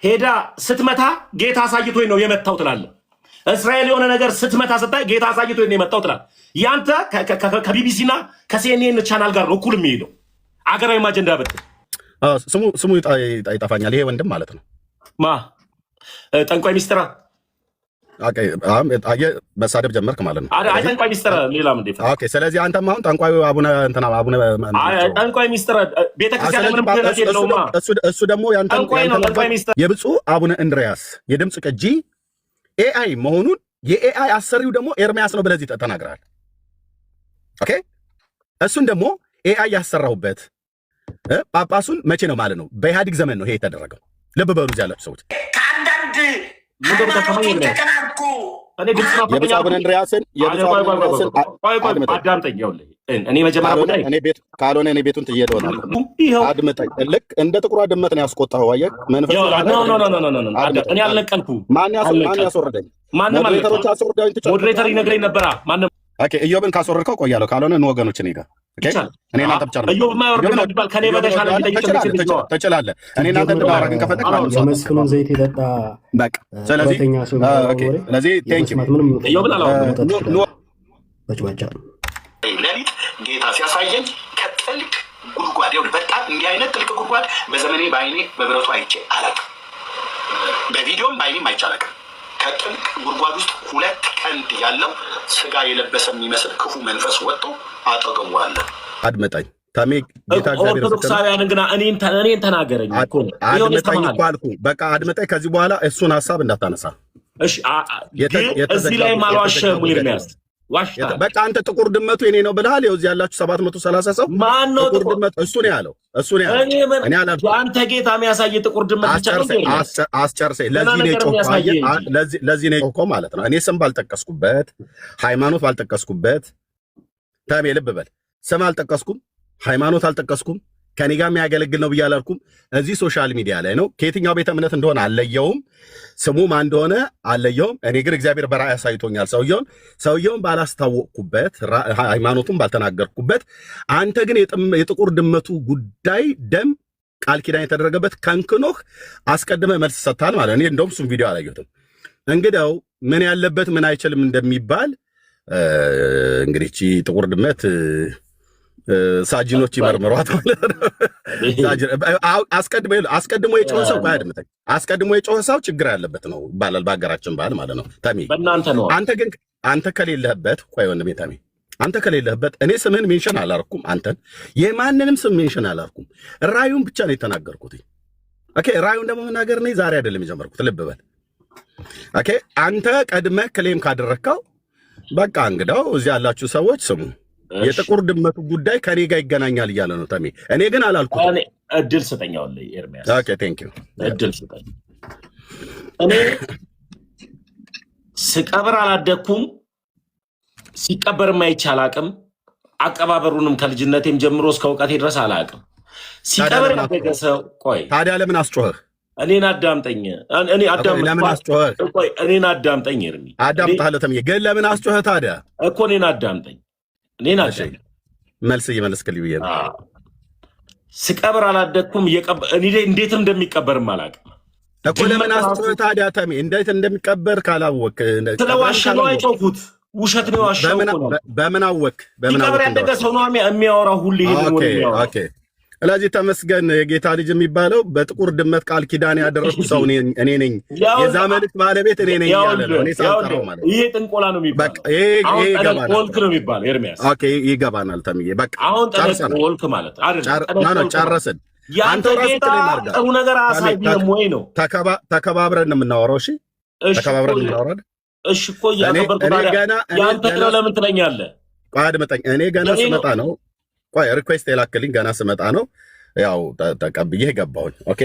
ሄዳ ስትመታ ጌታ አሳይቶኝ ነው የመታው ትላለህ። እስራኤል የሆነ ነገር ስትመታ ስታይ ጌታ አሳይቶኝ ነው የመታው ትላለህ። ያንተ ከቢቢሲና ከሲኤንኤን ቻናል ጋር ነው እኩል የሚሄደው። አገራዊ አጀንዳ በትል ስሙ ይጠፋኛል። ይሄ ወንድም ማለት ነው ማ ጠንቋይ ሚስጥራ መሳደብ ጀመርክ ማለት ነው። ጠንቋይ ሚስጥራ ሌላም እንዴ? ኦኬ። ስለዚህ አንተም አሁን ጠንቋዩ አቡነ ጠንቋይ ሚስጥራ ቤተክርስቲያን ምንም ክህደት የለውማ። እሱ ደግሞ የብፁዕ አቡነ እንድርያስ የድምፅ ቅጂ ኤአይ መሆኑን የኤአይ አሰሪው ደግሞ ኤርሚያስ ነው ብለዚህ ተናግራል። ኦኬ። እሱን ደግሞ ኤአይ ያሰራሁበት ጳጳሱን መቼ ነው ማለት ነው? በኢህአዲግ ዘመን ነው ይሄ የተደረገው። ልብ በሉ እዚህ ያላችሁ ሰዎች ከአንዳንድ የብፁዕ አቡነ እንድርያስን አዳምጠኝ። እኔ መጀመሪያ ጉዳይ ካልሆነ እኔ ቤቱን ትዬ እሆናለሁ። አድምጠኝ። ልክ እንደ ጥቁሯ ድመት ነው ያስቆጣኸው። አየህ፣ መንፈስ እኔ አልነቀልኩም። ማን ያስወረደኝ? ሞዴሬተሮች አስወርደውኝ። ሞዴሬተር ይነግረኝ ነበራ። ማንም ኦኬ። ኢዮብን ካስወረድከው ቆያለሁ፣ ካልሆነ ነው ወገኖች እኔ ጋር እኔ እናንተ ብቻ ነው። ኢዮብ ማይወርድ ነው ከኔ በተሻለ ትችላለህ። እኔ እናንተ እንደማወራ ግን ከፈለክ መስፍኑን ዘይት የጠጣ በቃ። ስለዚህ ቴንክ ዩ ኢዮብን በጭባጫ ሌሊት ጌታ ሲያሳየኝ ከጥልቅ ጉድጓድ በጣም እንዲህ አይነት ጥልቅ ጉድጓድ በዘመኔ በአይኔ በብረቱ አይቼ አላውቅም። በቪዲዮም በአይኔም አይቼ አላውቅም። ከጥልቅ ጉድጓድ ውስጥ 2 ቀንድ ያለው ስጋ የለበሰ የሚመስል ክፉ መንፈስ ወጥቶ አጠገቡ አለ። አድመጣኝ ታሜ ጌታ እግዚአብሔር ኦርቶዶክሳውያን ግን እኔን ተናገረኝ እኮ አድመጣኝ እኮ አልኩ። በቃ አድመጣኝ። ከዚህ በኋላ እሱን ሐሳብ እንዳታነሳ እሺ። እዚህ ላይ ማልዋሸም ኤርሚያስ ዋሽታ። በቃ አንተ ጥቁር ድመቱ የኔ ነው ብለሃል። ይኸው እዚህ ያላችሁ 730 ሰው ማን ነው ጥቁር ድመቱ? እሱ ነው ያለው። እኔ አላልኩም። አንተ ጌታ የሚያሳይ ጥቁር ድመት ብቻ ነው። አስጨርሰኝ። ለዚህ ነው የጮኸው ማለት ነው። እኔ ስም ባልጠቀስኩበት፣ ሃይማኖት ባልጠቀስኩበት፣ ታሜ ልብ በል፣ ስም አልጠቀስኩም፣ ሃይማኖት አልጠቀስኩም፣ ከኔ ጋር የሚያገለግል ነው ብዬ አላልኩም። እዚህ ሶሻል ሚዲያ ላይ ነው። ከየትኛው ቤተ እምነት እንደሆነ አለየውም፣ ስሙ ማን እንደሆነ አለየውም። እኔ ግን እግዚአብሔር በራእይ አሳይቶኛል ሰውየውን ባላስታወቅኩበት፣ ሃይማኖቱን ባልተናገርኩበት፣ አንተ ግን የጥቁር ድመቱ ጉዳይ ደም ቃል ኪዳን የተደረገበት ከንክኖህ አስቀድመህ መልስ ሰጥተሃል ማለት ነው። እኔ እንደውም እሱም ቪዲዮ አላየሁትም። እንግዲያው ምን ያለበት ምን አይችልም እንደሚባል እንግዲህ እቺ ጥቁር ድመት ሳጅኖች ይመርምሯት ማለት ነው። አስቀድሞ የጮኸ ሰው አያድምጠኝ። አስቀድሞ የጮኸ ሰው ችግር ያለበት ነው ይባላል በሀገራችን ባህል ማለት ነው። ተሜ አንተ ከሌለህበት ቆይ ወንድሜ ተሜ አንተ ከሌለህበት እኔ ስምህን ሜንሽን አላርኩም። አንተን የማንንም ስም ሜንሽን አላርኩም። ራዩን ብቻ ነው የተናገርኩት። ኦኬ። ራዩን ደግሞ መናገር ነው ዛሬ አይደለም የጀመርኩት። ልብ በል። ኦኬ። አንተ ቀድመህ ክሌም ካደረግከው በቃ እንግዳው እዚህ ያላችሁ ሰዎች ስሙ። የጥቁር ድመቱ ጉዳይ ከኔ ጋር ይገናኛል እያለ ነው ተሜ። እኔ ግን አላልኩም። እድል ስጠኛው ኤርሚያስ። ኦኬ ቴንክ ዩ። እድል ስጠኝ። እኔ ስቀብር አላደኩም፣ ሲቀበርም አይቻል አቅም አቀባበሩንም ከልጅነቴም ጀምሮ እስከ እውቀቴ ድረስ አላቅም። ሲቀበር ያደገ ሰው ቆይ ታዲያ ለምን አስጮኸህ? እኔን አዳምጠኝ። ለምን አስጮኸህ? ቆይ እኔን አዳምጠኝ ኤርሚ። አዳምጣለሁ ተሜ፣ ግን ለምን አስጮኸህ ታዲያ? እኮ እኔን አዳምጠኝ። መልስ እየመለስክልኝ ብዬ ነው። ስቀብር አላደኩም፣ እንዴትም እንደሚቀበርም አላውቅም እኮ። ለምን አስጮኸህ ታዲያ ተሜ? እንዴት እንደሚቀበር ካላወቅ ስለዋሽ ነው አይጮኩት። ውሸት ነው ዋሻው። በምን አወቅ? ሲቀብር ያደገ ሰው ነው የሚያወራው ሁሌ ይሄን ወሬ። ኦኬ። ስለዚህ ተመስገን የጌታ ልጅ የሚባለው በጥቁር ድመት ቃል ኪዳን ያደረኩ ሰው እኔ ነኝ። የዛ መልእክት ባለቤት እኔ ነኝ ያለ ነው። እኔ ሳልጠራው ማለት ይሄ ጥንቆላ ነው የሚባለው። በቃ ይሄ ይገባናል። ወልክ ነው የሚባለው ኤርሚያስ። ኦኬ ይገባናል ተምዬ። በቃ አሁን ወልክ ማለት አይደል? ጨረስን። አንተ ራስህ ጥሩ ነገር አሳየም ወይ ነው። ተከባብረን ነው የምናወራው። እሺ ተከባብረን እናወራለን። እሺ እኮ ያከበርኩ ታዲያ ያንተ ነው ለምን ትለኛለህ? ቆይ አድምጠኝ። እኔ ገና ስመጣ ነው ቆይ ሪኩዌስት የላክልኝ ገና ስመጣ ነው ያው ተቀብዬ ገባሁኝ። ኦኬ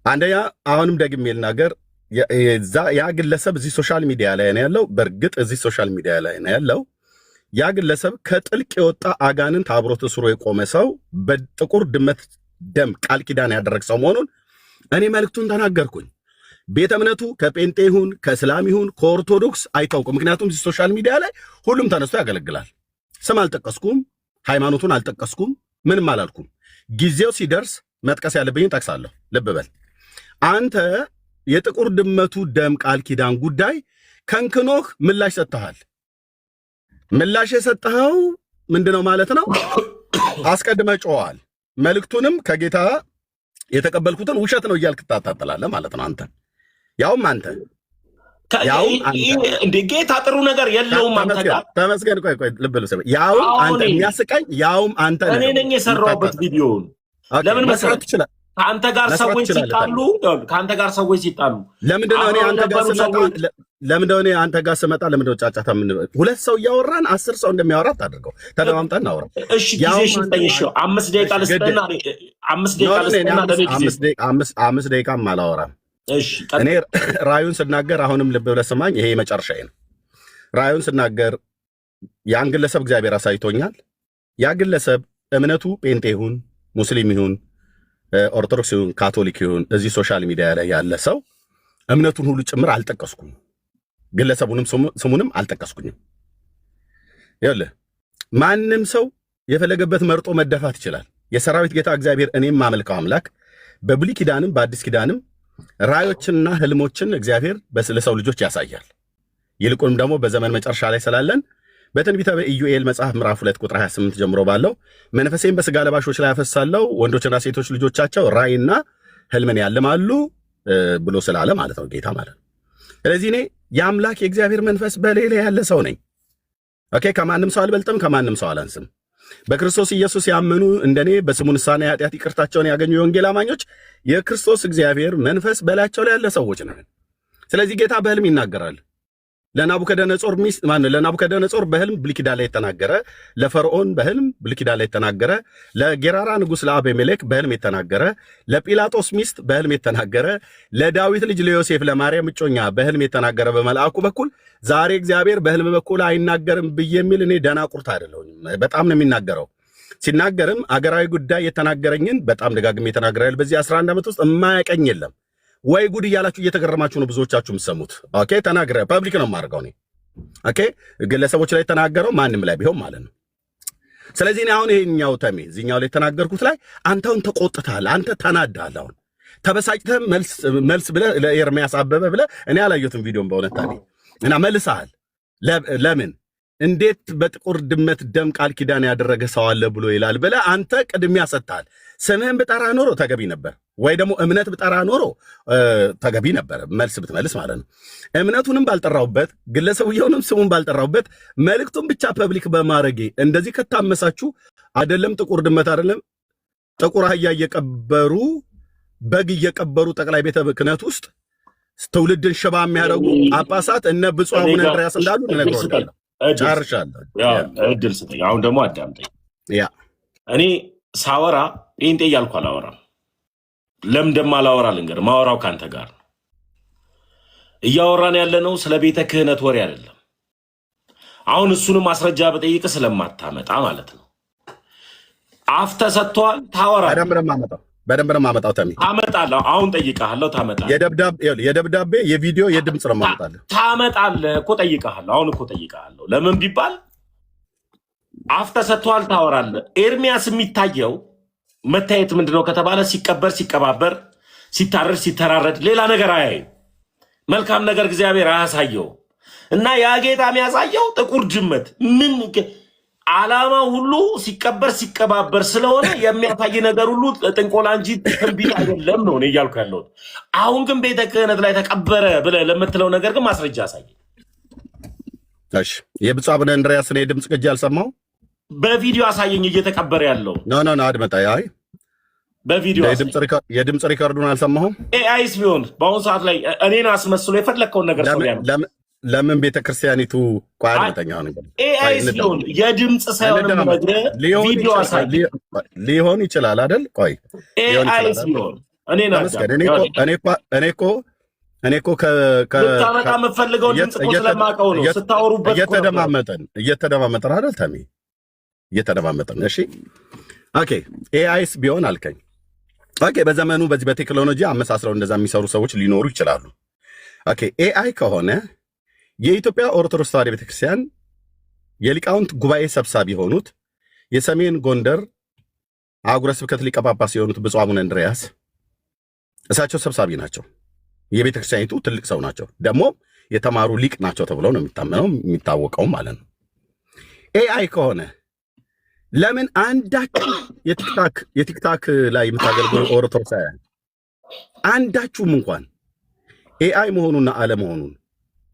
አንደኛ አሁንም ደግሜ ልናገር፣ ያ ግለሰብ እዚህ ሶሻል ሚዲያ ላይ ነው ያለው። በእርግጥ እዚህ ሶሻል ሚዲያ ላይ ነው ያለው። ያ ግለሰብ ከጥልቅ የወጣ አጋንንት አብሮት እስሮ የቆመ ሰው፣ በጥቁር ድመት ደም ቃል ኪዳን ያደረግ ሰው መሆኑን እኔ መልእክቱን ተናገርኩኝ። ቤተ እምነቱ ከጴንጤ ይሁን ከእስላም ይሁን ከኦርቶዶክስ አይታውቅም። ምክንያቱም እዚህ ሶሻል ሚዲያ ላይ ሁሉም ተነስቶ ያገለግላል። ስም አልጠቀስኩም፣ ሃይማኖቱን አልጠቀስኩም፣ ምንም አላልኩም። ጊዜው ሲደርስ መጥቀስ ያለብኝን ጠቅሳለሁ። ልብ በል። አንተ የጥቁር ድመቱ ደም ቃል ኪዳን ጉዳይ ከንክኖህ ምላሽ ሰጥተሃል። ምላሽ የሰጠኸው ምንድነው ማለት ነው? አስቀድመህ ጮኸዋል። መልእክቱንም ከጌታ የተቀበልኩትን ውሸት ነው እያልክ ታጣጥላለህ ማለት ነው። አንተ ያውም እንደ ጌታ ጥሩ ነገር የለውም አንተ ጋር ተመስገን። ቆይ ልብ ልብ ያውም አንተ የሚያስቀኝ ያውም አንተ እኔ ነኝ የሰራሁበት ቪዲዮውን ለምን መስራት ይችላል? ከአንተ ጋር ሰዎች ሲጣሉ ለምንድነው እኔ አንተ ጋር ስመጣ ለምንድነው ጫጫታ? ምን ሁለት ሰው እያወራን 10 ሰው እንደሚያወራ ታድርገው ተደማምጠን እናወራ። እሺ ጊዜ ሽጠኝሽ 5 ደቂቃ ልስጥና 5 ደቂቃም አላወራም። እሺ እኔ ራዩን ስናገር አሁንም ልብ ብለህ ስማኝ፣ ይሄ መጨረሻዬ ነው። ራዩን ስናገር ያን ግለሰብ እግዚአብሔር አሳይቶኛል። ያ ግለሰብ እምነቱ ጴንጤ ይሁን ሙስሊም ይሁን ኦርቶዶክስ ይሁን ካቶሊክ ይሁን እዚህ ሶሻል ሚዲያ ላይ ያለ ሰው እምነቱን ሁሉ ጭምር አልጠቀስኩም፣ ግለሰቡንም ስሙንም አልጠቀስኩኝም። ይኸውልህ ማንም ሰው የፈለገበት መርጦ መደፋት ይችላል። የሰራዊት ጌታ እግዚአብሔር እኔም ማመልከው አምላክ በብሉይ ኪዳንም በአዲስ ኪዳንም ራዮችንና ህልሞችን እግዚአብሔር ለሰው ልጆች ያሳያል። ይልቁንም ደግሞ በዘመን መጨረሻ ላይ ስላለን በትንቢተ ኢዩኤል መጽሐፍ ምዕራፍ 2 ቁጥር 28 ጀምሮ ባለው መንፈሴን በስጋ ለባሾች ላይ ያፈሳለሁ፣ ወንዶችና ሴቶች ልጆቻቸው ራእይና ህልምን ያልማሉ ብሎ ስላለ ማለት ነው ጌታ ማለት ነው። ስለዚህ እኔ የአምላክ የእግዚአብሔር መንፈስ በሌላ ያለ ሰው ነኝ። ኦኬ፣ ከማንም ሰው አልበልጥም፣ ከማንም ሰው አላንስም። በክርስቶስ ኢየሱስ ያመኑ እንደኔ በስሙ ንስሐና የኃጢአት ይቅርታቸውን ያገኙ የወንጌል አማኞች የክርስቶስ እግዚአብሔር መንፈስ በላያቸው ላይ ያለ ሰዎች ነን። ስለዚህ ጌታ በህልም ይናገራል። ለናቡከደነጾር በህልም ብሉይ ኪዳን ላይ የተናገረ፣ ለፈርዖን በህልም ብሉይ ኪዳን ላይ የተናገረ፣ ለጌራራ ንጉሥ ለአቤሜሌክ በህልም የተናገረ፣ ለጲላጦስ ሚስት በህልም የተናገረ፣ ለዳዊት ልጅ ለዮሴፍ ለማርያም እጮኛ በህልም የተናገረ በመልአኩ በኩል ዛሬ እግዚአብሔር በህልም በኩል አይናገርም ብዬ የሚል እኔ ደናቁርት አይደለሁም። በጣም ነው የሚናገረው። ሲናገርም አገራዊ ጉዳይ የተናገረኝን በጣም ደጋግሜ የተናገራል። በዚህ 11 ዓመት ውስጥ የማያቀኝ የለም። ወይ ጉድ እያላችሁ እየተገረማችሁ ነው ብዙዎቻችሁ የምትሰሙት። ኦኬ፣ ተናግረ ፐብሊክ ነው የማደርገው እኔ። ኦኬ፣ ግለሰቦች ላይ ተናገረው ማንም ላይ ቢሆን ማለት ነው። ስለዚህ እኔ አሁን ይሄኛው ተሜ እዚህኛው ላይ ተናገርኩት ላይ አንተውን ተቆጥተሃል፣ አንተ ተናዳል። አሁን ተበሳጭተህ መልስ ብለህ ለኤርሚያስ አበበ ብለህ እኔ አላየሁትም ቪዲዮን በእውነት ታዲያ እና መልሰሃል። ለምን እንዴት በጥቁር ድመት ደም ቃል ኪዳን ያደረገ ሰው አለ ብሎ ይላል ብለህ አንተ ቅድሚያ ሰጥተሃል። ስምህን ብጠራ ኖሮ ተገቢ ነበር፣ ወይ ደግሞ እምነት ብጠራ ኖሮ ተገቢ ነበር መልስ ብትመልስ ማለት ነው። እምነቱንም ባልጠራውበት ግለሰቡየውንም ስሙን ባልጠራውበት መልእክቱን ብቻ ፐብሊክ በማድረጌ እንደዚህ ከታመሳችሁ አይደለም ጥቁር ድመት አይደለም ጥቁር አህያ እየቀበሩ በግ እየቀበሩ ጠቅላይ ቤተ ክህነት ውስጥ ትውልድን ሽባ የሚያደርጉ ጳጳሳት እነ ብፁዕ አቡነ እንድርያስ እንዳሉ እነግርሃለሁ። ጨርሻለሁ። እድል ስጠኝ። አሁን ደግሞ አዳምጠኝ። ያ እኔ ሳወራ ጴንጤ እያልኩ አላወራም። ለምን እንደማላወራ ልንገርህ። ማወራው ከአንተ ጋር ነው። እያወራን ያለነው ስለ ቤተ ክህነት ወሬ አይደለም። አሁን እሱንም ማስረጃ በጠይቅ ስለማታመጣ ማለት ነው። አፍ ተሰጥቷል፣ ታወራለህ። በደንብ ነው የማመጣው። ተሚ ታመጣለህ። አሁን ጠይቀሃለሁ፣ ታመጣለህ። የደብዳቤ የቪዲዮ የድምፅ ነው የማመጣልህ። ታመጣለህ እኮ ጠይቀሃለሁ። አሁን እኮ ጠይቀሃለሁ። ለምን ቢባል አፍ ተሰጥቷል፣ ታወራለህ። ኤርሚያስ የሚታየው መታየት ምንድነው ከተባለ ሲቀበር፣ ሲቀባበር፣ ሲታረድ፣ ሲተራረድ ሌላ ነገር አያይም። መልካም ነገር እግዚአብሔር አያሳየው እና ያ ጌታ የሚያሳየው ጥቁር ድመት ምን ዓላማ ሁሉ ሲቀበር ሲቀባበር ስለሆነ የሚያሳይ ነገር ሁሉ ጥንቆላ እንጂ ትንቢት አይደለም ነው እኔ እያልኩ ያለሁት። አሁን ግን ቤተ ክህነት ላይ ተቀበረ ብለህ ለምትለው ነገር ግን ማስረጃ አሳይ። እሺ፣ የብፁዕ አቡነ እንድርያስን የድምፅ ቅጂ አልሰማሁም። በቪዲዮ አሳየኝ እየተቀበረ ያለው። ኖ አድመጣ። አይ በቪዲዮ የድምፅ ሪከርዱን አልሰማሁም። ኤአይስ ቢሆን በአሁኑ ሰዓት ላይ እኔን አስመስሎ የፈለግከውን ነገር ሰው ለምን ቤተክርስቲያኒቱ ቋንቋኛ ሆነ? ኤአይስ ቢሆን የድምፅ ሳይሆን ቪዲዮ አሳይ ሊሆን ይችላል አይደል? ቆይ ኤአይስ ቢሆን እኔ እኮ ልታመጣ የምፈልገው ድምፅ እኮ ስለማውቀው ነው። ስታወሩበት እየተደማመጠን አይደል? ተሜ እየተደማመጠን። እሺ ኦኬ። ኤአይስ ቢሆን አልከኝ። ኦኬ፣ በዘመኑ በዚህ በቴክኖሎጂ አመሳስለው እንደዛ የሚሰሩ ሰዎች ሊኖሩ ይችላሉ። ኦኬ፣ ኤአይ ከሆነ የኢትዮጵያ ኦርቶዶክስ ተዋሕዶ ቤተክርስቲያን የሊቃውንት ጉባኤ ሰብሳቢ የሆኑት የሰሜን ጎንደር አህጉረ ስብከት ሊቀ ጳጳስ የሆኑት ብፁዕ አቡነ እንድርያስ እሳቸው ሰብሳቢ ናቸው። የቤተክርስቲያኒቱ ትልቅ ሰው ናቸው። ደግሞ የተማሩ ሊቅ ናቸው ተብለው ነው የሚታመነው የሚታወቀው ማለት ነው። ኤአይ ከሆነ ለምን አንዳችሁ የቲክታክ ላይ የምታገልግሉ ኦርቶዶክሳውያን አንዳችሁም እንኳን ኤአይ መሆኑንና አለመሆኑን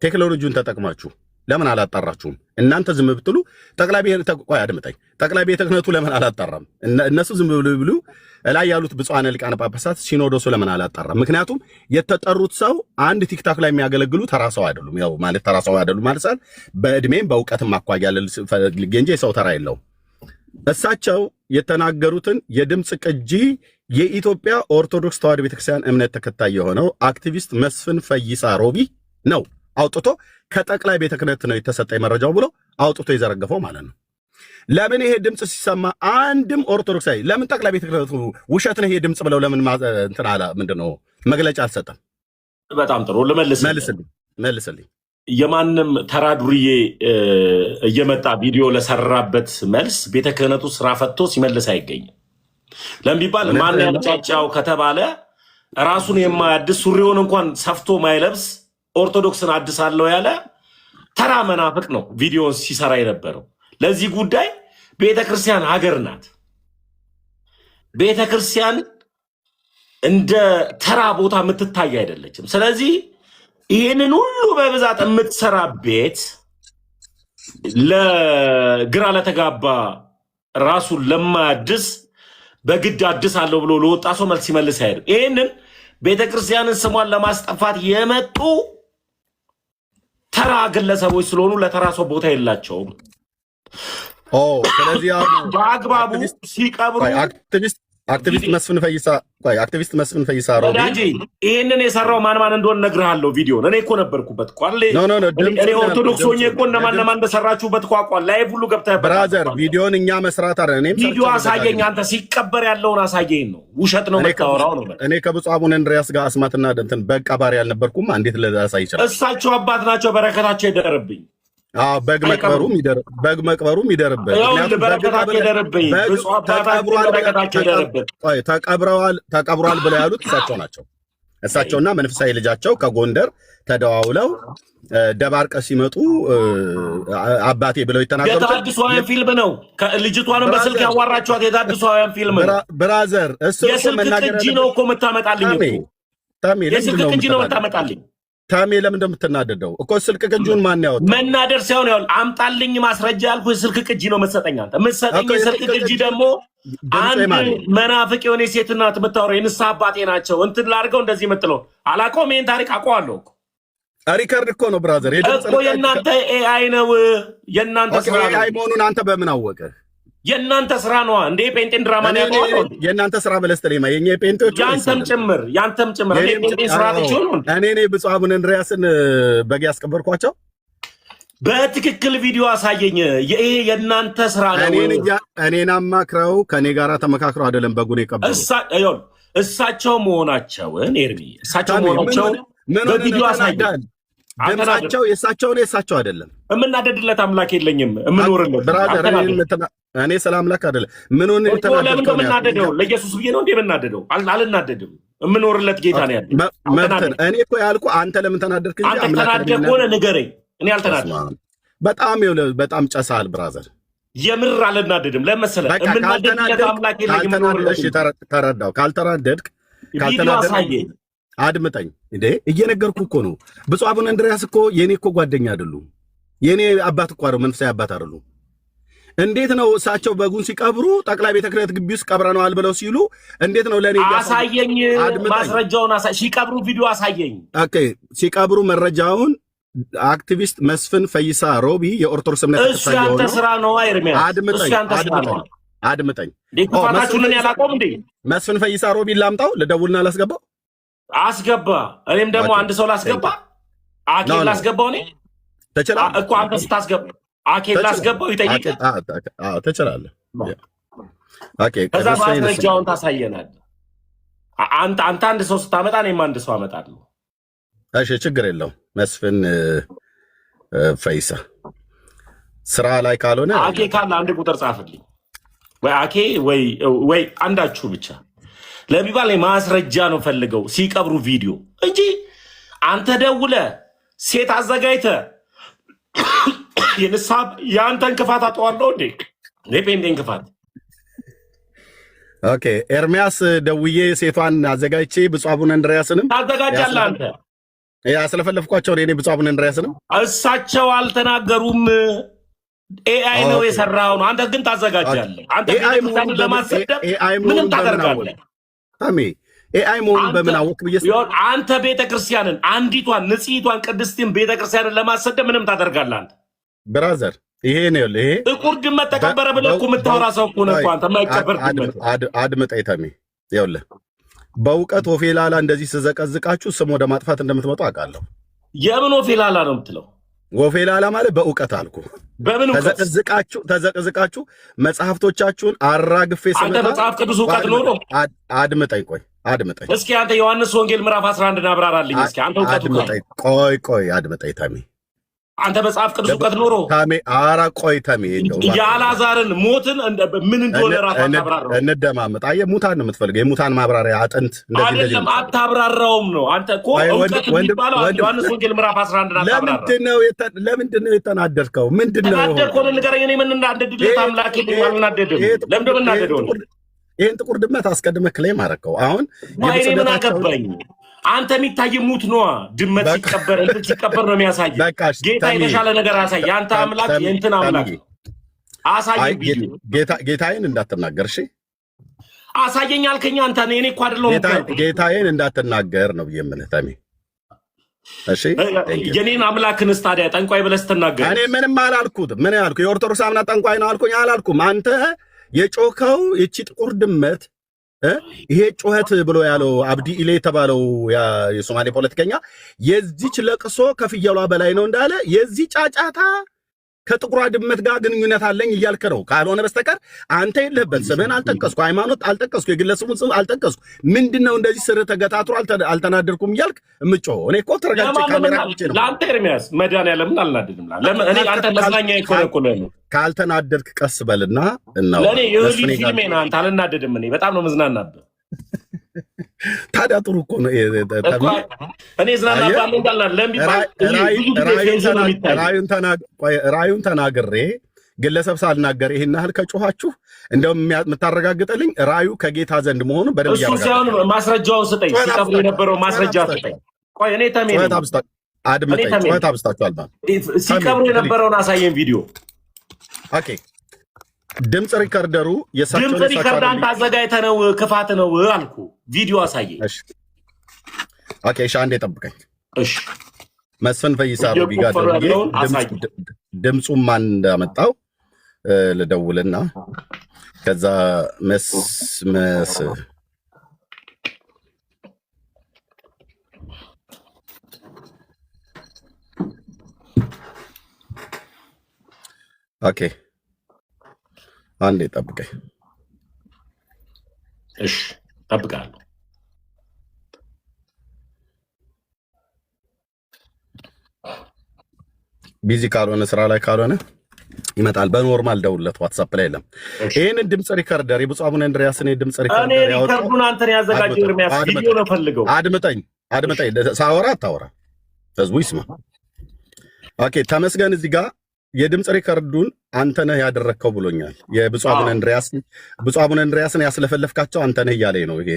ቴክኖሎጂውን ተጠቅማችሁ ለምን አላጣራችሁም? እናንተ ዝም ብትሉ ጠቅላይ ቤተ ክህነቱ ለምን አላጣራም? እነሱ ዝም ብሉ ላይ ያሉት ብፁዓነ ሊቃነ ጳጳሳት ሲኖዶሱ ለምን አላጣራም? ምክንያቱም የተጠሩት ሰው አንድ ቲክታክ ላይ የሚያገለግሉ ተራ ሰው አይደሉም። ያው ማለት ተራ ሰው አይደሉም ማለት ሳይሆን በእድሜም በእውቀትም አኳያ ፈልጌ እንጂ የሰው ተራ የለውም። እሳቸው የተናገሩትን የድምፅ ቅጂ የኢትዮጵያ ኦርቶዶክስ ተዋሕዶ ቤተክርስቲያን እምነት ተከታይ የሆነው አክቲቪስት መስፍን ፈይሳ ሮቢ ነው አውጥቶ ከጠቅላይ ቤተ ክህነት ነው የተሰጠኝ መረጃው ብሎ አውጥቶ የዘረገፈው ማለት ነው። ለምን ይሄ ድምፅ ሲሰማ አንድም ኦርቶዶክሳዊ ለምን ጠቅላይ ቤተ ክህነቱ ውሸት ነው ይሄ ድምፅ ብለው ለምን እንትን አላ ምንድነው መግለጫ አልሰጠም? በጣም ጥሩ መልስልኝ። የማንም ተራ ዱርዬ እየመጣ ቪዲዮ ለሰራበት መልስ ቤተ ክህነቱ ስራ ፈቶ ሲመልስ አይገኝም። ለምን ቢባል ማን ያጫጫው ከተባለ ራሱን የማያድስ ሱሪውን እንኳን ሰፍቶ ማይለብስ ኦርቶዶክስን አድሳለሁ ያለ ተራ መናፍቅ ነው ቪዲዮን ሲሰራ የነበረው። ለዚህ ጉዳይ ቤተክርስቲያን ሀገር ናት። ቤተክርስቲያን እንደ ተራ ቦታ የምትታይ አይደለችም። ስለዚህ ይህንን ሁሉ በብዛት የምትሰራ ቤት ለግራ ለተጋባ ራሱን ለማያድስ በግድ አድሳለሁ ብሎ ለወጣ ሰው መልስ ሲመልስ አይደለም። ይህንን ቤተክርስቲያንን ስሟን ለማስጠፋት የመጡ ተራ ግለሰቦች ስለሆኑ ለተራ ሰው ቦታ የላቸውም። ስለዚህ በአግባቡ ሲቀብሩ አክቲቪስት መስፍን ፈይሳ ሮቢ ይህንን የሰራው ማን እንደሆነ እነግርሃለሁ። ቪዲዮን እኔ እኮ ነበርኩበት። እኔ ኦርቶዶክስ ሆኜ እኮ እነማን እንደሰራችሁበት ቋቋል ላይ ሁሉ ገብተህ ብራዘር ቪዲዮን እኛ መስራት አረ እኔም ቪዲዮ አሳየኝ። አንተ ሲቀበር ያለውን አሳየኝ ነው። ውሸት ነው የምታወራው ነው። እኔ ከብፁዕ አቡነ እንድርያስ ጋር አስማትና እንትን በቀባሪ ያልነበርኩም እንዴት ለዛሳይ ይችላል? እሳቸው አባት ናቸው። በረከታቸው ይደርብኝ። በግ መቅበሩም ይደርበት። ተቀብሯል ብለው ያሉት እሳቸው ናቸው። እሳቸውና መንፈሳዊ ልጃቸው ከጎንደር ተደዋውለው ደባርቀ ሲመጡ አባቴ ብለው የተናገሩት የታድሷውያን ፊልም ነው። ልጅቷንም በስልክ ያዋራችኋት የታድሷውያን ፊልም ነው። ብራዘር እሱ የስልክ ቅጂ ነው እኮ የምታመጣልኝ እኮ የስልክ ቅጂ ነው የምታመጣልኝ። ታሜ ለምን እንደምትናደደው እኮ ስልክ ቅጂውን ማን ያወጣ? መናደር ሳይሆን ያው አምጣልኝ ማስረጃ ያልኩህ ስልክ ቅጂ ነው መሰጠኛ። አንተ የምትሰጠኝ ስልክ ቅጂ ደግሞ አንድ መናፍቅ የሆነ ሴት እናት የምታወራው የንስሐ አባቴ ናቸው እንትን ላድርገው እንደዚህ የምትለው አላውቀውም። ይሄን ታሪክ አውቀዋለሁ እኮ ሪከርድ እኮ ነው ብራዘር። እኮ የእናንተ ኤአይ ነው የእናንተ ስራ ነው። ኤአይ መሆኑን አንተ በምን አወቀህ? የእናንተ ስራ ነው እንዴ? ፔንቴን ድራማ ነው ያለው። የእናንተ ስራ በለስተሌማ የኛ ፔንቴዎች ያንተም ጭምር እኔ ፔንቴን ስራ ትችሉ እኔ ብፁዕ አቡነ እንድርያስን በግ ያስቀበርኳቸው በትክክል ቪዲዮ አሳየኝ። ይሄ የእናንተ ስራ ነው። እኔን አማክረው ከኔ ጋር ተመካክረው አይደለም በጉን የቀበሩ እሳቸው መሆናቸውን ኤርሚ እሳቸው መሆናቸውን በቪዲዮ አሳየኝ። ድምጻቸው የእሳቸው አይደለም። የምናደድለት አምላክ የለኝም። የምኖርለት ብራዘር እኔ ስለ አምላክ አይደለም። ምን ሆነ ለምን የምናደደው? ለኢየሱስ ብዬ ነው እንዴ የምናደደው? አልናደድም። የምኖርለት ጌታ ነው ያለ መብትን። እኔ እኮ ያልኩ አንተ ለምን ተናደድክ እንጂ አንተ ተናደድክ ሆነ ንገረኝ። እኔ አልተናደድም። በጣም ጨሳል ብራዘር። የምር አልናደድም። ለመሰለህ የምናደድለት አምላክ የለኝም። እሺ ተረዳው። ካልተናደድክ አድምጠኝ እንዴ እየነገርኩ እኮ ነው። ብፁዕ አቡነ እንድርያስ እኮ የኔ እኮ ጓደኛ አይደሉም። የኔ አባት እኮ አይደሉም፣ መንፈሳዊ አባት አይደሉም። እንዴት ነው እሳቸው በጉን ሲቀብሩ ጠቅላይ ቤተ ክህነት ግቢ ውስጥ ቀብረነዋል ብለው ሲሉ እንዴት ነው ለኔ አሳየኝ፣ ማስረጃውን ሲቀብሩ ቪዲዮ አሳየኝ። ኦኬ ሲቀብሩ መረጃውን አክቲቪስት መስፍን ፈይሳ ሮቢ የኦርቶዶክስ እምነት ተከታይ ነው። እሱ ያንተ ስራ ነው አይርሚያ። አድምጠኝ ዲኩፋታችሁን ያላቆም እንዴ መስፍን ፈይሳ ሮቢ ላምጣው፣ ልደውልና ላስገባው አስገባ። እኔም ደግሞ አንድ ሰው ላስገባ፣ አኬን ላስገባው። እኔ እኮ አንተ ስታስገባ አኬን ላስገባው ይጠይቅ። ትችላለህ። ከዛ ማስረጃውን ታሳየናለህ። አንተ አንድ ሰው ስታመጣ እኔም አንድ ሰው አመጣለሁ። እሺ ችግር የለውም። መስፍን ፈይሳ ስራ ላይ ካልሆነ አኬ ካለ አንድ ቁጥር ጻፍልኝ፣ ወይ አኬ ወይ አንዳችሁ ብቻ። ለሚባል ማስረጃ ነው ፈልገው ሲቀብሩ ቪዲዮ እንጂ አንተ ደውለ ሴት አዘጋጅተ የንሳብ ያንተን ክፋት አጠዋለሁ እንዴ ለፔንዴን ክፋት ኦኬ ኤርሚያስ ደውዬ ሴቷን አዘጋጅቼ ብፁዕ አቡነ እንድርያስንም ታዘጋጃለህ አንተ ያስለፈለፍኳቸው እኔ ብፁዕ አቡነ እንድርያስንም እሳቸው አልተናገሩም ኤአይ ነው የሰራው ነው አንተ ግን ታዘጋጃለህ አንተ ቤተክርስቲያንን ለማሰደብ ምንም ታደርጋለህ ታሜ ኤአይ መሆኑን በምን አወቅ ብዬ አንተ ቤተክርስቲያንን አንዲቷን ንጽሕቷን ቅድስትን ቤተክርስቲያንን ለማሰደብ ምንም ታደርጋለህ አንተ ብራዘር ይሄ ነው ይሄ ጥቁር ድመት ተቀበረ ብለህ እኮ የምታወራ ሰው እኮ ነው አንተ የማይቀበር ድመት አድምጠኝ ታሜ ይኸውልህ በእውቀት ኦፌላላ እንደዚህ ስዘቀዝቃችሁ ስም ወደ ማጥፋት እንደምትመጡ አውቃለሁ የምን ኦፌላላ ነው የምትለው ወፌላላ ማለት በእውቀት አልኩ በምን ተዘቅዝቃችሁ መጽሐፍቶቻችሁን አራግፌ አንተ መጽሐፍ ቅዱስ እውቀት ነው አድምጠኝ እስኪ አንተ ዮሐንስ ወንጌል ምዕራፍ 11 አብራራልኝ እስኪ አንተ እውቀት ቆይ አድምጠኝ ታሜ አንተ መጽሐፍ ቅዱስ እውቀት ኖሮ ታሜ አራ ቆይ ታሜ የአልዓዛርን ሞትን ምን እንደሆነ ራሱ አታብራራው እንደማመጥ አየህ ሙታን ነው የምትፈልገው የሙታን ማብራሪያ አጥንት እንደዚህ አታብራራውም ነው አንተ እኮ እውቀት የሚባለው ዮሐንስ ወንጌል ምዕራፍ 11 አታብራራው ለምንድን ነው የተናደድከው ምንድነው ተናደድከው ንገረኝ እኔ ምን እናደድልህ አምላክ ይልማልናደደው ለምን እናደደው ይሄን ጥቁር ድመት አስቀድመህ ክሌም አደረከው አሁን እኔ ምን አገባኝ አንተ የሚታይ ሙት ነው ድመት ሲቀበር ነው የሚያሳይ ጌታ የተሻለ ነገር አሳይ ያንተ አምላክ የእንትን አምላክ አሳይ ጌታዬን እንዳትናገር እሺ አሳየኝ አልከኝ አንተ እኔ እኮ አይደለም ጌታዬን እንዳትናገር ነው የምልህ ታሜ እሺ የኔን አምላክንስ ታዲያ ጠንቋይ ብለህ ስትናገር እኔ ምንም አላልኩትም ምን ያልኩ የኦርቶዶክስ አምላክ ጠንቋይ ነው አልኩኝ አላልኩም አንተ የጮከው እቺ ጥቁር ድመት ይሄ ጮኸት ብሎ ያለው አብዲ ኢሌ የተባለው የሶማሌ ፖለቲከኛ የዚች ለቅሶ ከፍየሏ በላይ ነው እንዳለ የዚህ ጫጫታ ከጥቁሯ ድመት ጋር ግንኙነት አለኝ እያልክ ነው ካልሆነ በስተቀር አንተ የለህበት ስምህን አልጠቀስኩ ሃይማኖት አልጠቀስኩ የግለሰቡን ስም አልጠቀስኩ ምንድነው እንደዚህ ስር ተገታትሮ አልተናደድኩም እያልክ እምጮህ እኔ እኮ ተረጋግጬ ካሜራ አጥቼ ነው ለአንተ ኤርሚያስ መድኃኒዓለም አልናደድም ለምን እኔ አንተ መዝናኛ ይኮረኩለ ነው ካልተናደድክ ቀስ በልና እናው ለኔ የህሊ ፊልሜ ነው አንተ አልናደድም እኔ በጣም ነው መዝናናበት ታዲያ ጥሩ እኮ ነው እኔ ዝናናባለሁ እንዳልናል ለምቢባል ራዩን ተናግሬ ግለሰብ ሳልናገር ይሄን ያህል ከጮኻችሁ እንደውም የምታረጋግጠልኝ ራዩ ከጌታ ዘንድ መሆኑን በደንብ ያረጋግጣል እሱ ማስረጃውን ስጠኝ ሲቀብሩ የነበረው ማስረጃ ስጠኝ ቆይ እኔ ተሜ አድምጠኝ ጮኸት አብስታችኋል ሲቀብሩ የነበረውን አሳየን ቪዲዮ ኦኬ ድምጽ ሪከርደሩ የሳቸው ድምጽ ሪከርድ አንተ አዘጋጅተህ ነው ክፋት ነው አልኩ ቪዲዮ አሳየኝ እሺ ኦኬ እሺ አንዴ ጠብቀኝ እሺ መስፍን ፈይሳ ሮቢ ጋር ድምጹን ማን እንዳመጣው ልደውልና ከዛ መስመስ ኦኬ አንዴ ጠብቀኝ እሺ ጠብቃለሁ ቢዚ ካልሆነ ስራ ላይ ካልሆነ ይመጣል በኖርማል ደውለት ዋትስአፕ ላይ የለም ይሄንን ድምጽ ሪከርደር የብፁዕ አቡነ እንድርያስን ድምጽ ሪከርደር ያወጣው እኔ ሪከርዱን አንተን ያዘጋጀው ኤርሚያስ ቪዲዮ ነው ፈልገው አድምጠኝ ሳወራ አታወራ ህዝቡ ይስማ ኦኬ ተመስገን እዚህ ጋር የድምጽ ሪከርዱን አንተ ነህ ያደረከው ብሎኛል የብፁዕ አቡነ እንድርያስን ያስለፈለፍካቸው አንተ ነህ እያለኝ ነው ይሄ